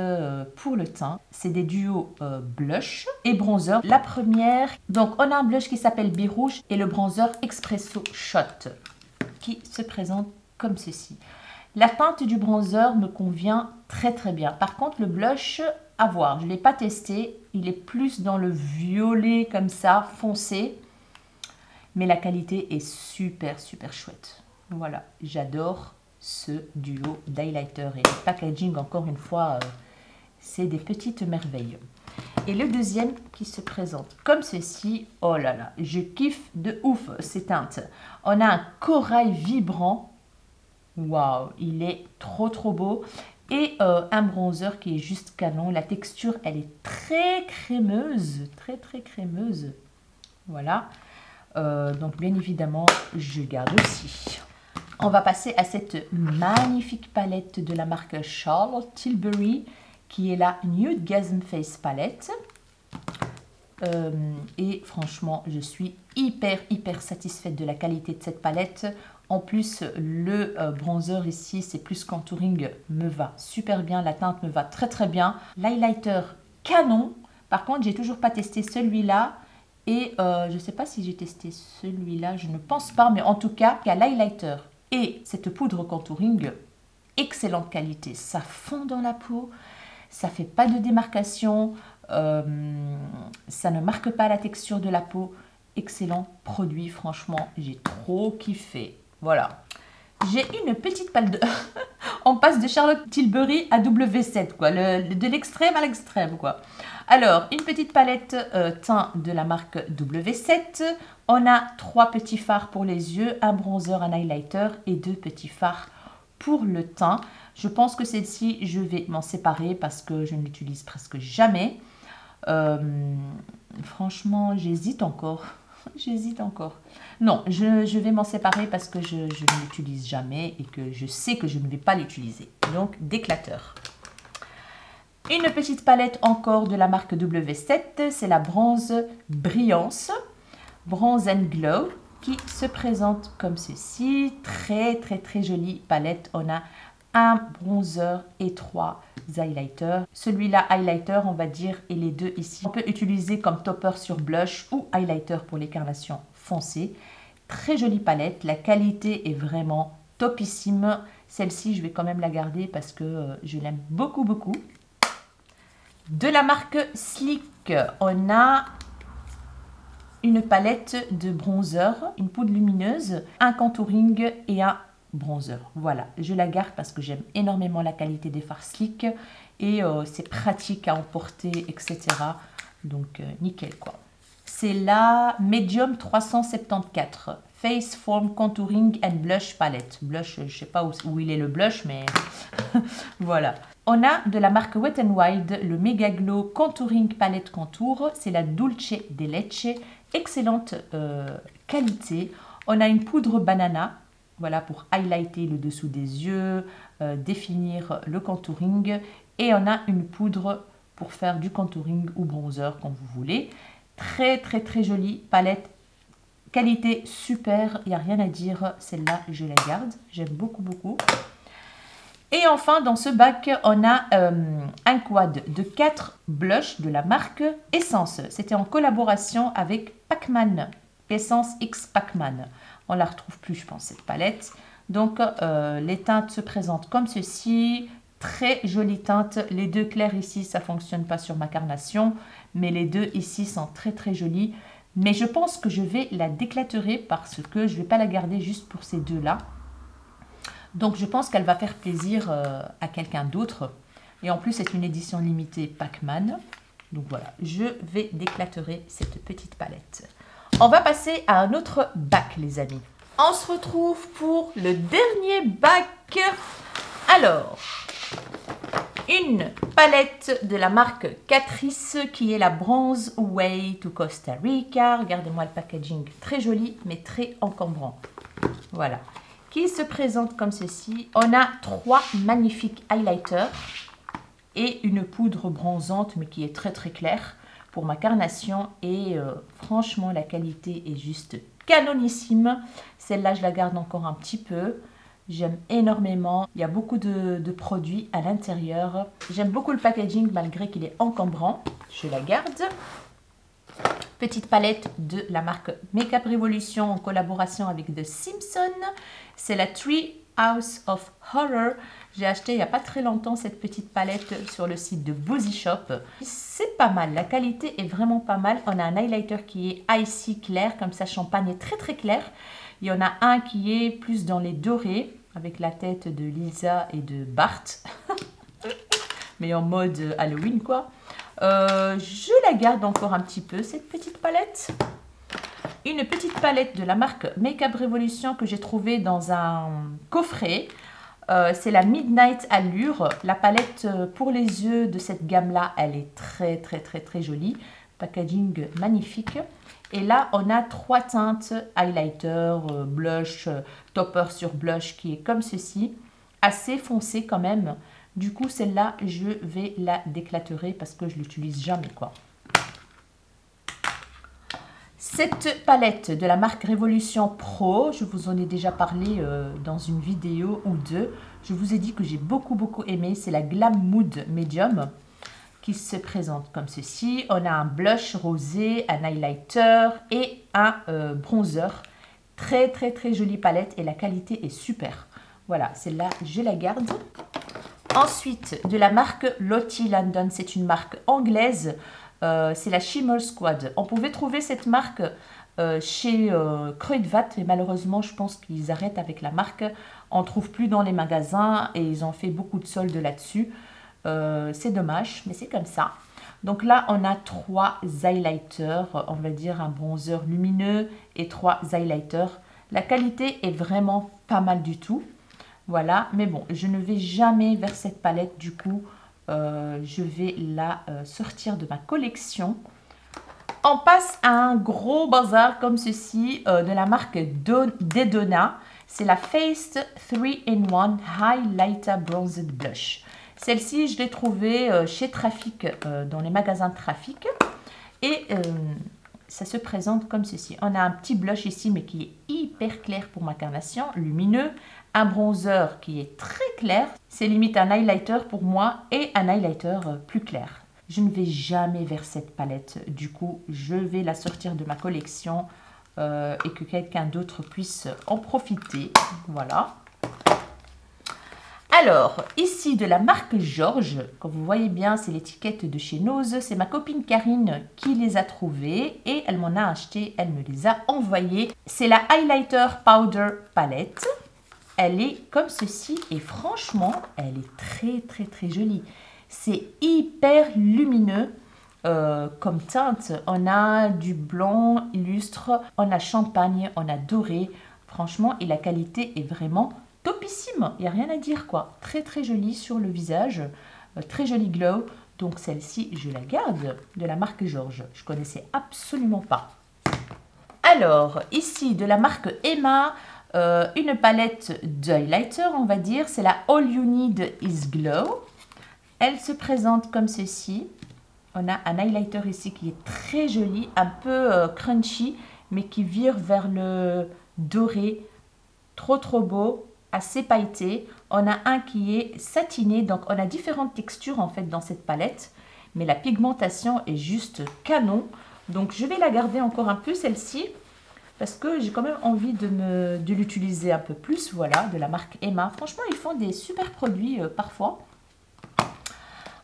pour le teint. C'est des duos blush et bronzer. La première, donc on a un blush qui s'appelle Be Rouge et le bronzer Espresso Shot qui se présente comme ceci. La teinte du bronzer me convient très bien. Par contre, le blush, à voir. Je ne l'ai pas testé. Il est plus dans le violet comme ça, foncé. Mais la qualité est super chouette. Voilà, j'adore ce duo d'highlighter. Et le packaging, encore une fois, c'est des petites merveilles. Et le deuxième qui se présente comme ceci. Oh là là, je kiffe de ouf ces teintes. On a un corail vibrant. Waouh, il est trop beau. Et un bronzer qui est juste canon. La texture, elle est très crémeuse. Très crémeuse. Voilà. Donc, bien évidemment, je garde aussi. On va passer à cette magnifique palette de la marque Charlotte Tilbury, qui est la Nude Gasm Face Palette. Et franchement, je suis hyper satisfaite de la qualité de cette palette. En plus, le bronzer ici, c'est plus contouring, me va super bien. La teinte me va très bien. L'highlighter, canon. Par contre, j'ai toujours pas testé celui-là. Et je ne sais pas si j'ai testé celui-là, je ne pense pas. Mais en tout cas, il y a l'highlighter et cette poudre contouring, excellente qualité. Ça fond dans la peau, ça fait pas de démarcation, ça ne marque pas la texture de la peau. Excellent produit, franchement, j'ai trop kiffé. Voilà. J'ai une petite palette de... On passe de Charlotte Tilbury à W7, quoi. De l'extrême à l'extrême, quoi. Alors, une petite palette teint de la marque W7. On a 3 petits fards pour les yeux, un bronzer, un highlighter et 2 petits fards pour le teint. Je pense que celle-ci, je vais m'en séparer parce que je ne l'utilise presque jamais. Franchement, j'hésite encore. J'hésite encore. Non, je vais m'en séparer parce que je ne l'utilise jamais et que je sais que je ne vais pas l'utiliser. Donc, d'éclateur. Une petite palette encore de la marque W7. C'est la Bronze Brillance. Bronze and Glow. qui se présente comme ceci. Très jolie palette. On a un bronzer et 3 highlighters. Celui-là, highlighter, on va dire, et les deux ici. On peut utiliser comme topper sur blush ou highlighter pour les carnations foncées. Très jolie palette. La qualité est vraiment topissime. Celle-ci, je vais quand même la garder parce que je l'aime beaucoup. De la marque Sleek, on a une palette de bronzer, une poudre lumineuse, un contouring et un bronzer. Voilà, je la garde parce que j'aime énormément la qualité des fards Sleek et c'est pratique à emporter, etc. Donc, nickel quoi. C'est la Medium 374 Face Form Contouring and Blush Palette. Blush, je sais pas où il est le blush, mais voilà. On a de la marque Wet n Wild le Mega Glow Contouring Palette Contour. C'est la Dulce de Leche. Excellente qualité. On a une poudre banana. Voilà, pour highlighter le dessous des yeux, définir le contouring. Et on a une poudre pour faire du contouring ou bronzer, comme vous voulez. Très jolie palette. Qualité super, il n'y a rien à dire. Celle-là, je la garde. J'aime beaucoup. Et enfin, dans ce bac, on a un quad de 4 blushs de la marque Essence. C'était en collaboration avec Pacman. Essence X Pacman. On la retrouve plus, je pense, cette palette. Donc, les teintes se présentent comme ceci. Très jolie teinte. Les deux clairs ici, ça ne fonctionne pas sur ma carnation. Mais les deux ici sont très jolis. Mais je pense que je vais la déclaturer parce que je ne vais pas la garder juste pour ces deux-là. Donc, je pense qu'elle va faire plaisir à quelqu'un d'autre. Et en plus, c'est une édition limitée Pacman. Donc, voilà, je vais déclaturer cette petite palette. On va passer à un autre bac, les amis. On se retrouve pour le dernier bac. Alors, une palette de la marque Catrice qui est la Bronze Way to Costa Rica. Regardez-moi le packaging, très joli mais très encombrant. Voilà, qui se présente comme ceci. On a 3 magnifiques highlighters et une poudre bronzante mais qui est très claire pour ma carnation. Et franchement, la qualité est juste canonissime. Celle-là, je la garde encore un petit peu. J'aime énormément. Il y a beaucoup de produits à l'intérieur. J'aime beaucoup le packaging malgré qu'il est encombrant. Je la garde. Petite palette de la marque Makeup Revolution en collaboration avec The Simpsons. C'est la Tree House of Horror. J'ai acheté il n'y a pas très longtemps cette petite palette sur le site de Boozy Shop. C'est pas mal. La qualité est vraiment pas mal. On a un highlighter qui est icy clair, comme ça champagne est très clair. Il y en a un qui est plus dans les dorés, avec la tête de Lisa et de Bart. Mais en mode Halloween, quoi. Je la garde encore un petit peu, cette petite palette. Une petite palette de la marque Makeup Revolution que j'ai trouvée dans un coffret. C'est la Midnight Allure. La palette pour les yeux de cette gamme-là, elle est très jolie. Packaging magnifique. Et là, on a 3 teintes, highlighter, blush, topper sur blush, qui est comme ceci. Assez foncé quand même. Du coup, celle-là, je vais la déclaturer parce que je l'utilise jamais, quoi. Cette palette de la marque Révolution Pro, je vous en ai déjà parlé dans une vidéo ou deux. Je vous ai dit que j'ai beaucoup aimé. C'est la Glam Mood Medium qui se présente comme ceci. On a un blush rosé, un highlighter et un bronzer. Très jolie palette et la qualité est super. Voilà, celle-là, je la garde. Ensuite, de la marque Lottie London, c'est une marque anglaise. C'est la Shimmer Squad. On pouvait trouver cette marque chez Kruidvat, mais malheureusement, je pense qu'ils arrêtent avec la marque. On ne trouve plus dans les magasins et ils ont fait beaucoup de soldes là-dessus. C'est dommage, mais c'est comme ça. Donc là, on a 3 highlighters, on va dire un bronzer lumineux et 3 highlighters. La qualité est vraiment pas mal du tout. Voilà, mais bon, je ne vais jamais vers cette palette, du coup, je vais la sortir de ma collection. On passe à un gros bazar comme ceci de la marque Dedona. C'est la Faced 3-in-1 Highlighter Bronzed Blush. Celle-ci, je l'ai trouvée chez Trafic, dans les magasins de Trafic. Et ça se présente comme ceci. On a un petit blush ici, mais qui est hyper clair pour ma carnation, lumineux. Un bronzer qui est très clair. C'est limite un highlighter pour moi et un highlighter plus clair. Je ne vais jamais vers cette palette. Du coup, je vais la sortir de ma collection et que quelqu'un d'autre puisse en profiter. Voilà. Alors, ici de la marque Georges, comme vous voyez bien, c'est l'étiquette de chez Nose. C'est ma copine Karine qui les a trouvées et elle m'en a acheté, elle me les a envoyées. C'est la Highlighter Powder Palette. Elle est comme ceci et franchement, elle est très jolie. C'est hyper lumineux comme teinte. On a du blanc illustre, on a champagne, on a doré. Franchement, et la qualité est vraiment topissime, il n'y a rien à dire quoi. Très jolie sur le visage, très joli glow. Donc celle-ci, je la garde, de la marque Georges. Je connaissais absolument pas. Alors, ici, de la marque Emma, une palette d'highlighter, on va dire. C'est la All You Need Is Glow. Elle se présente comme ceci. On a un highlighter ici qui est très joli, un peu crunchy, mais qui vire vers le doré. Trop beau. Assez pailleté. On a un qui est satiné, donc on a différentes textures en fait dans cette palette, mais la pigmentation est juste canon. Donc je vais la garder encore un peu celle-ci parce que j'ai quand même envie de l'utiliser un peu plus. Voilà, de la marque Emma. Franchement, ils font des super produits parfois.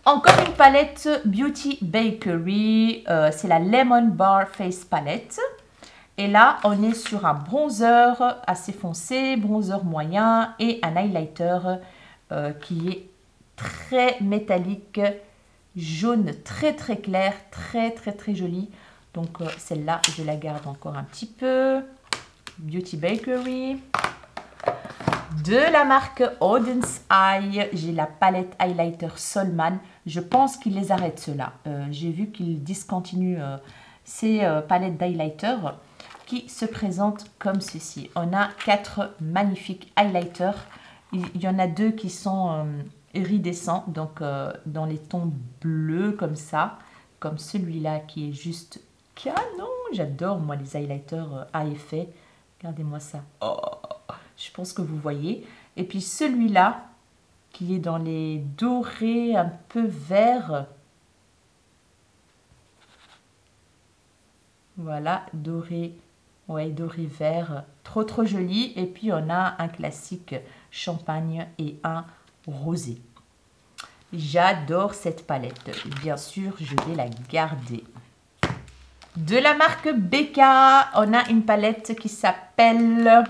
Encore une palette Beauty Bakery, c'est la Lemon Bar Face Palette. Et là, on est sur un bronzer assez foncé, bronzer moyen et un highlighter qui est très métallique, jaune très clair, très joli. Donc celle-là, je la garde encore un petit peu. Beauty Bakery. De la marque Auden's Eye, j'ai la palette highlighter Solman. Je pense qu'ils les arrêtent ceux-là. J'ai vu qu'ils discontinuent ces palettes d'highlighter qui se présentent comme ceci. On a 4 magnifiques highlighters. Il y en a 2 qui sont iridescents, donc dans les tons bleus comme ça, comme celui-là qui est juste canon. J'adore moi les highlighters à effet. Regardez-moi ça. Oh, je pense que vous voyez. Et puis celui-là qui est dans les dorés un peu verts. Voilà, doré. Ouais, doré vert, trop joli. Et puis on a un classique champagne et un rosé. J'adore cette palette. Bien sûr, je vais la garder. De la marque Becca, on a une palette qui s'appelle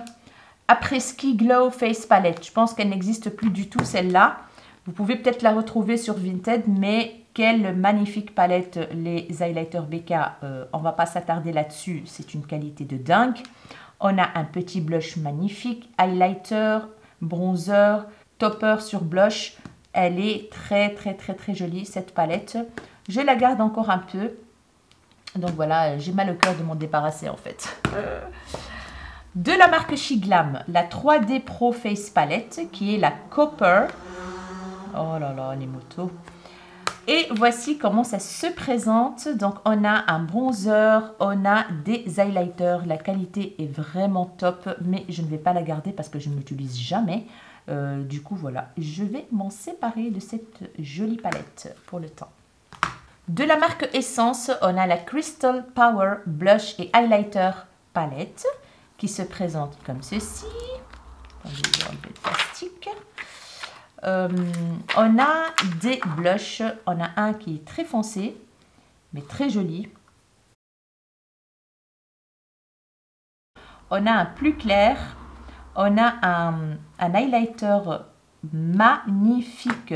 Après-Ski Glow Face Palette. Je pense qu'elle n'existe plus du tout celle-là. Vous pouvez peut-être la retrouver sur Vinted, mais quelle magnifique palette, les highlighters Becca. On ne va pas s'attarder là-dessus, c'est une qualité de dingue. On a un petit blush magnifique, highlighter, bronzer, topper sur blush. Elle est très jolie cette palette. Je la garde encore un peu. Donc voilà, j'ai mal au cœur de m'en débarrasser en fait. De la marque Shiglam, la 3D Pro Face Palette qui est la Copper. Oh là là, les motos. Et voici comment ça se présente. Donc on a un bronzer, on a des highlighters. La qualité est vraiment top, mais je ne vais pas la garder parce que je ne l'utilise jamais. Du coup voilà, je vais m'en séparer de cette jolie palette pour le temps. De la marque Essence, on a la Crystal Power Blush et Highlighter Palette qui se présente comme ceci. Attendez, je vais enlever le plastique. On a des blushs, on a un qui est très foncé, mais très joli. On a un plus clair, on a un highlighter magnifique,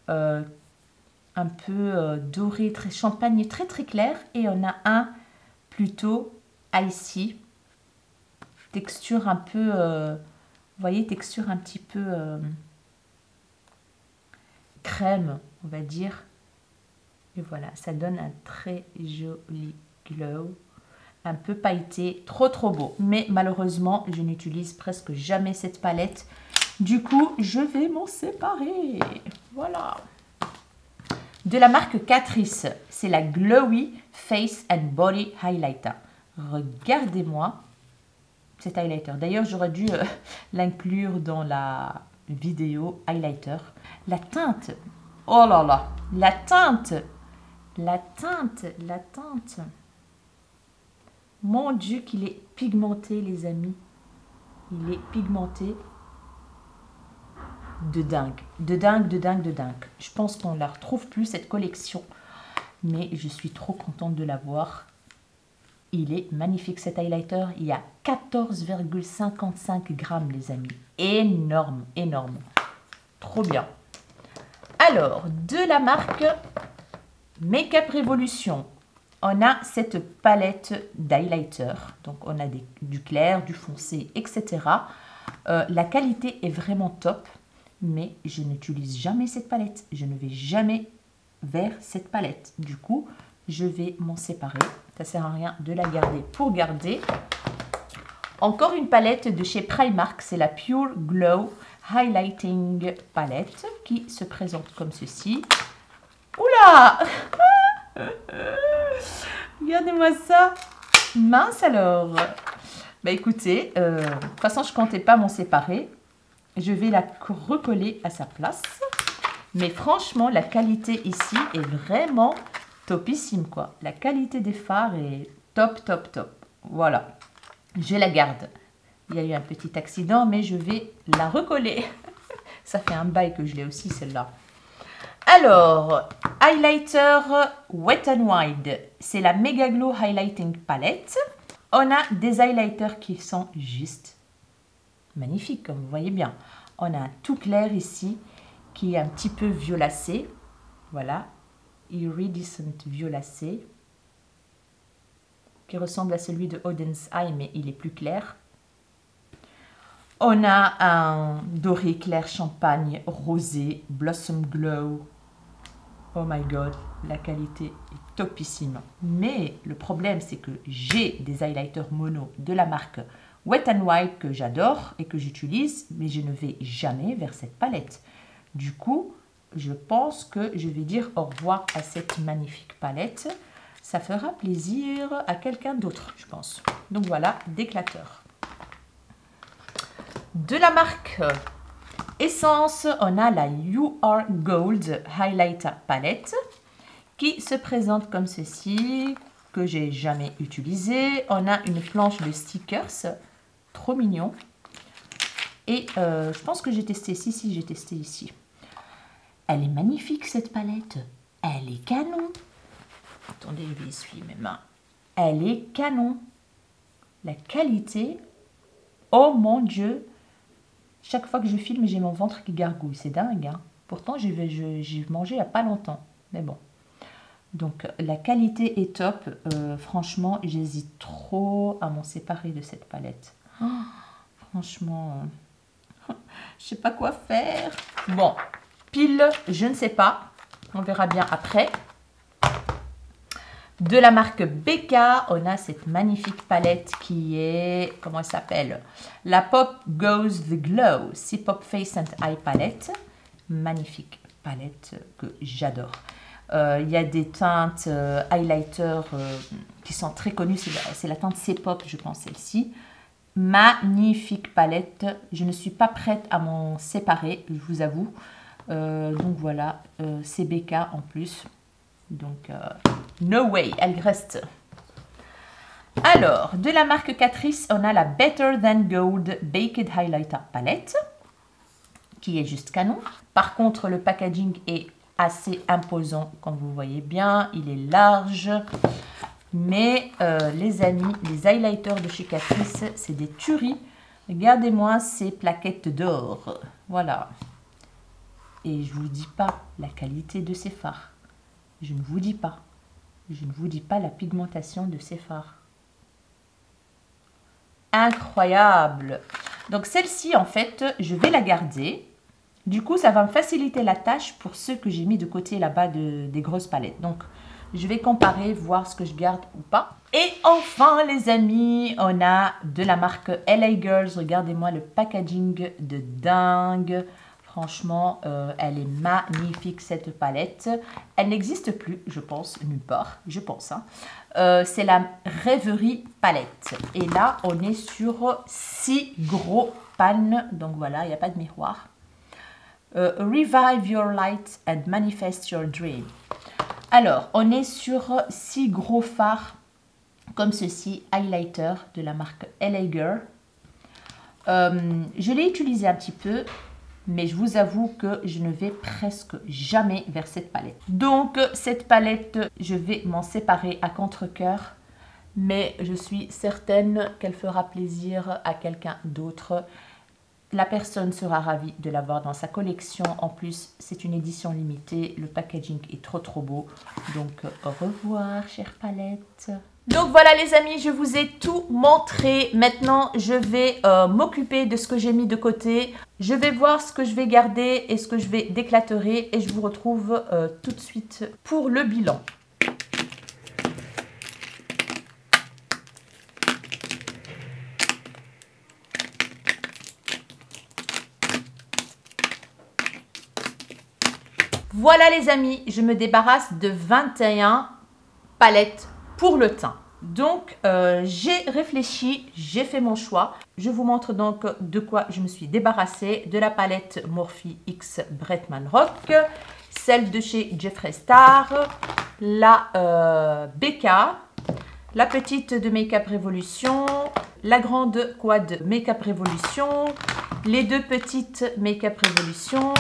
un peu doré, très champagne, très clair. Et on a un plutôt icy, texture un peu, vous voyez, texture un petit peu... crème, on va dire. Et voilà, ça donne un très joli glow, un peu pailleté, trop beau. Mais malheureusement, je n'utilise presque jamais cette palette. Du coup, je vais m'en séparer. Voilà. De la marque Catrice, c'est la Glowy Face and Body Highlighter. Regardez-moi cet highlighter. D'ailleurs, j'aurais dû l'inclure dans la vidéo highlighter. La teinte, oh là là, la teinte. Mon Dieu, qu'il est pigmenté, les amis. Il est pigmenté de dingue. Je pense qu'on ne la retrouve plus, cette collection. Mais je suis trop contente de l'avoir. Il est magnifique, cet highlighter. Il y a 14,55 grammes, les amis. Énorme. Trop bien. Alors, de la marque Makeup Revolution, on a cette palette d'highlighter. Donc, on a du clair, du foncé, etc. La qualité est vraiment top, mais je n'utilise jamais cette palette. Je ne vais jamais vers cette palette. Du coup, je vais m'en séparer. Ça ne sert à rien de la garder pour garder. Encore une palette de chez Primark, c'est la Pure Glow Highlighting Palette qui se présente comme ceci. Oula! Regardez-moi ça. Mince alors. Bah écoutez, de toute façon je comptais pas m'en séparer. Je vais la recoller à sa place. Mais franchement, la qualité ici est vraiment topissime quoi. La qualité des fards est top. Voilà. Je la garde. Il y a eu un petit accident, mais je vais la recoller. Ça fait un bail que je l'ai aussi celle-là. Alors, highlighter Wet n Wild, c'est la Mega Glow Highlighting Palette. On a des highlighters qui sont juste magnifiques, comme vous voyez bien. On a un tout clair ici, qui est un petit peu violacé. Voilà, Iridescent violacé, qui ressemble à celui de Oden's Eye, mais il est plus clair. On a un doré clair champagne rosé, Blossom Glow. Oh my god, la qualité est topissime. Mais le problème, c'est que j'ai des highlighters mono de la marque Wet n Wild que j'adore et que j'utilise, mais je ne vais jamais vers cette palette. Du coup, je pense que je vais dire au revoir à cette magnifique palette. Ça fera plaisir à quelqu'un d'autre, je pense. Donc voilà, d'éclateur. De la marque Essence, on a la You Are Gold Highlighter Palette qui se présente comme ceci, que j'ai jamais utilisé. On a une planche de stickers, trop mignon. Et je pense que j'ai testé ici, si j'ai testé ici. Elle est magnifique cette palette, elle est canon. Attendez, je vais essuyer mes mains. Elle est canon. La qualité, oh mon Dieu. Chaque fois que je filme, j'ai mon ventre qui gargouille. C'est dingue, hein. Pourtant, j'ai mangé il n'y a pas longtemps. Mais bon. Donc, la qualité est top. Franchement, j'hésite trop à m'en séparer de cette palette. Oh, franchement, je ne sais pas quoi faire. Bon, pile, je ne sais pas. On verra bien après. De la marque Becca, on a cette magnifique palette qui est, comment elle s'appelle? La Pop Goes the Glow, c'est Pop Face and Eye Palette. Magnifique palette que j'adore. Il y a des teintes highlighter qui sont très connues. C'est la teinte C-Pop, je pense, celle-ci. Magnifique palette. Je ne suis pas prête à m'en séparer, je vous avoue. Donc voilà, c'est Becca en plus. Donc, no way, elle reste. Alors, de la marque Catrice, on a la Better Than Gold Baked Highlighter Palette, qui est juste canon. Par contre, le packaging est assez imposant, comme vous voyez bien. Il est large. Mais, les amis, les highlighters de chez Catrice, c'est des tueries. Regardez-moi ces plaquettes d'or. Voilà. Et je ne vous dis pas la qualité de ces fards. Je ne vous dis pas. Je ne vous dis pas la pigmentation de ces fards. Incroyable! Donc celle-ci, en fait, je vais la garder. Du coup, ça va me faciliter la tâche pour ceux que j'ai mis de côté là-bas des grosses palettes. Donc, je vais comparer, voir ce que je garde ou pas. Et enfin, les amis, on a de la marque LA Girls. Regardez-moi le packaging de dingue. Franchement, elle est magnifique cette palette. Elle n'existe plus, je pense, nulle part, je pense. Hein. C'est la Rêverie palette. Et là, on est sur 6 gros pannes. Donc voilà, il n'y a pas de miroir. Revive your light and manifest your dream. Alors, on est sur 6 gros fards comme ceci, highlighter de la marque LA Girl. Je l'ai utilisé un petit peu, mais je vous avoue que je ne vais presque jamais vers cette palette. Donc, cette palette, je vais m'en séparer à contre-cœur, mais je suis certaine qu'elle fera plaisir à quelqu'un d'autre. La personne sera ravie de l'avoir dans sa collection. En plus, c'est une édition limitée. Le packaging est trop beau. Donc, au revoir, chère palette. Donc voilà les amis, je vous ai tout montré. Maintenant, je vais m'occuper de ce que j'ai mis de côté. Je vais voir ce que je vais garder et ce que je vais déclaterer. Et je vous retrouve tout de suite pour le bilan. Voilà les amis, je me débarrasse de 21 palettes pour le teint. Donc, j'ai réfléchi, j'ai fait mon choix. Je vous montre donc de quoi je me suis débarrassée. De la palette Morphe X Bretman Rock, celle de chez Jeffree Star, la BK, la petite de Makeup Revolution, la grande quad Makeup Revolution, les deux petites Makeup Revolution,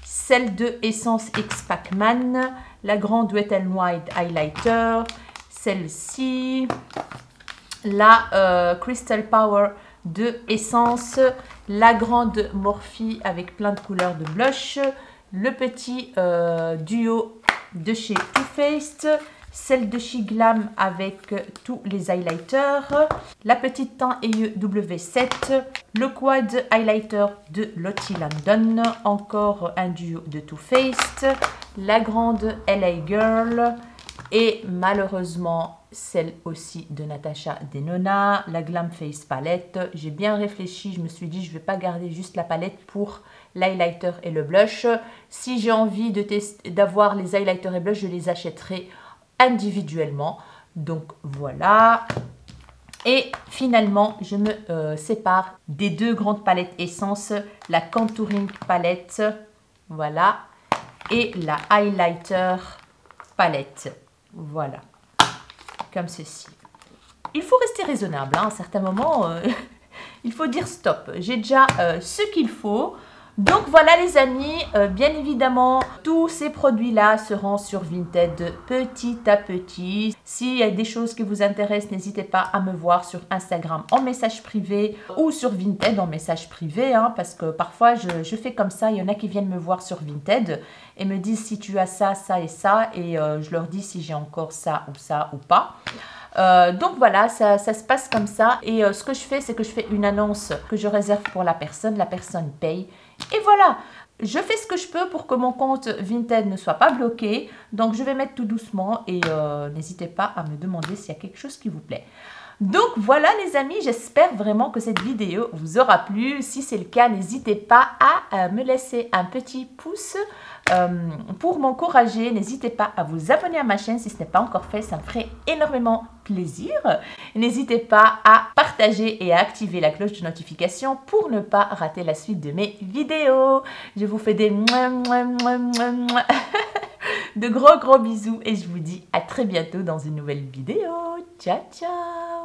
celle de Essence X Pacman, la grande Wet n Wild Highlighter, celle-ci, la Crystal Power de Essence, la grande Morphe avec plein de couleurs de blush, le petit duo de chez Too Faced, celle de chez Glam avec tous les highlighters, la petite teint Aiguë W7, le quad highlighter de Lottie London, encore un duo de Too Faced, la grande LA Girl et malheureusement celle aussi de Natasha Denona, la Glam Face palette. J'ai bien réfléchi, je me suis dit je ne vais pas garder juste la palette pour l'highlighter et le blush. Si j'ai envie d'avoir les highlighters et blush, je les achèterai individuellement. Donc voilà. Et finalement, je me sépare des deux grandes palettes Essence, la Contouring palette, voilà, et la Highlighter palette, voilà, comme ceci. Il faut rester raisonnable, hein, à un certain moment, il faut dire stop. J'ai déjà ce qu'il faut. Donc voilà les amis, bien évidemment, tous ces produits-là seront sur Vinted petit à petit. S'il y a des choses qui vous intéressent, n'hésitez pas à me voir sur Instagram en message privé ou sur Vinted en message privé, hein, parce que parfois je fais comme ça, il y en a qui viennent me voir sur Vinted et me disent si tu as ça, ça et ça, et je leur dis si j'ai encore ça ou pas. Donc voilà, ça se passe comme ça et ce que je fais, c'est que je fais une annonce que je réserve pour la personne paye et voilà, je fais ce que je peux pour que mon compte Vinted ne soit pas bloqué, donc je vais mettre tout doucement et n'hésitez pas à me demander s'il y a quelque chose qui vous plaît. Donc voilà les amis, j'espère vraiment que cette vidéo vous aura plu. Si c'est le cas, n'hésitez pas à me laisser un petit pouce pour m'encourager. N'hésitez pas à vous abonner à ma chaîne si ce n'est pas encore fait, ça me ferait énormément plaisir. N'hésitez pas à partager et à activer la cloche de notification pour ne pas rater la suite de mes vidéos. Je vous fais des de gros bisous et je vous dis à très bientôt dans une nouvelle vidéo. Ciao ciao.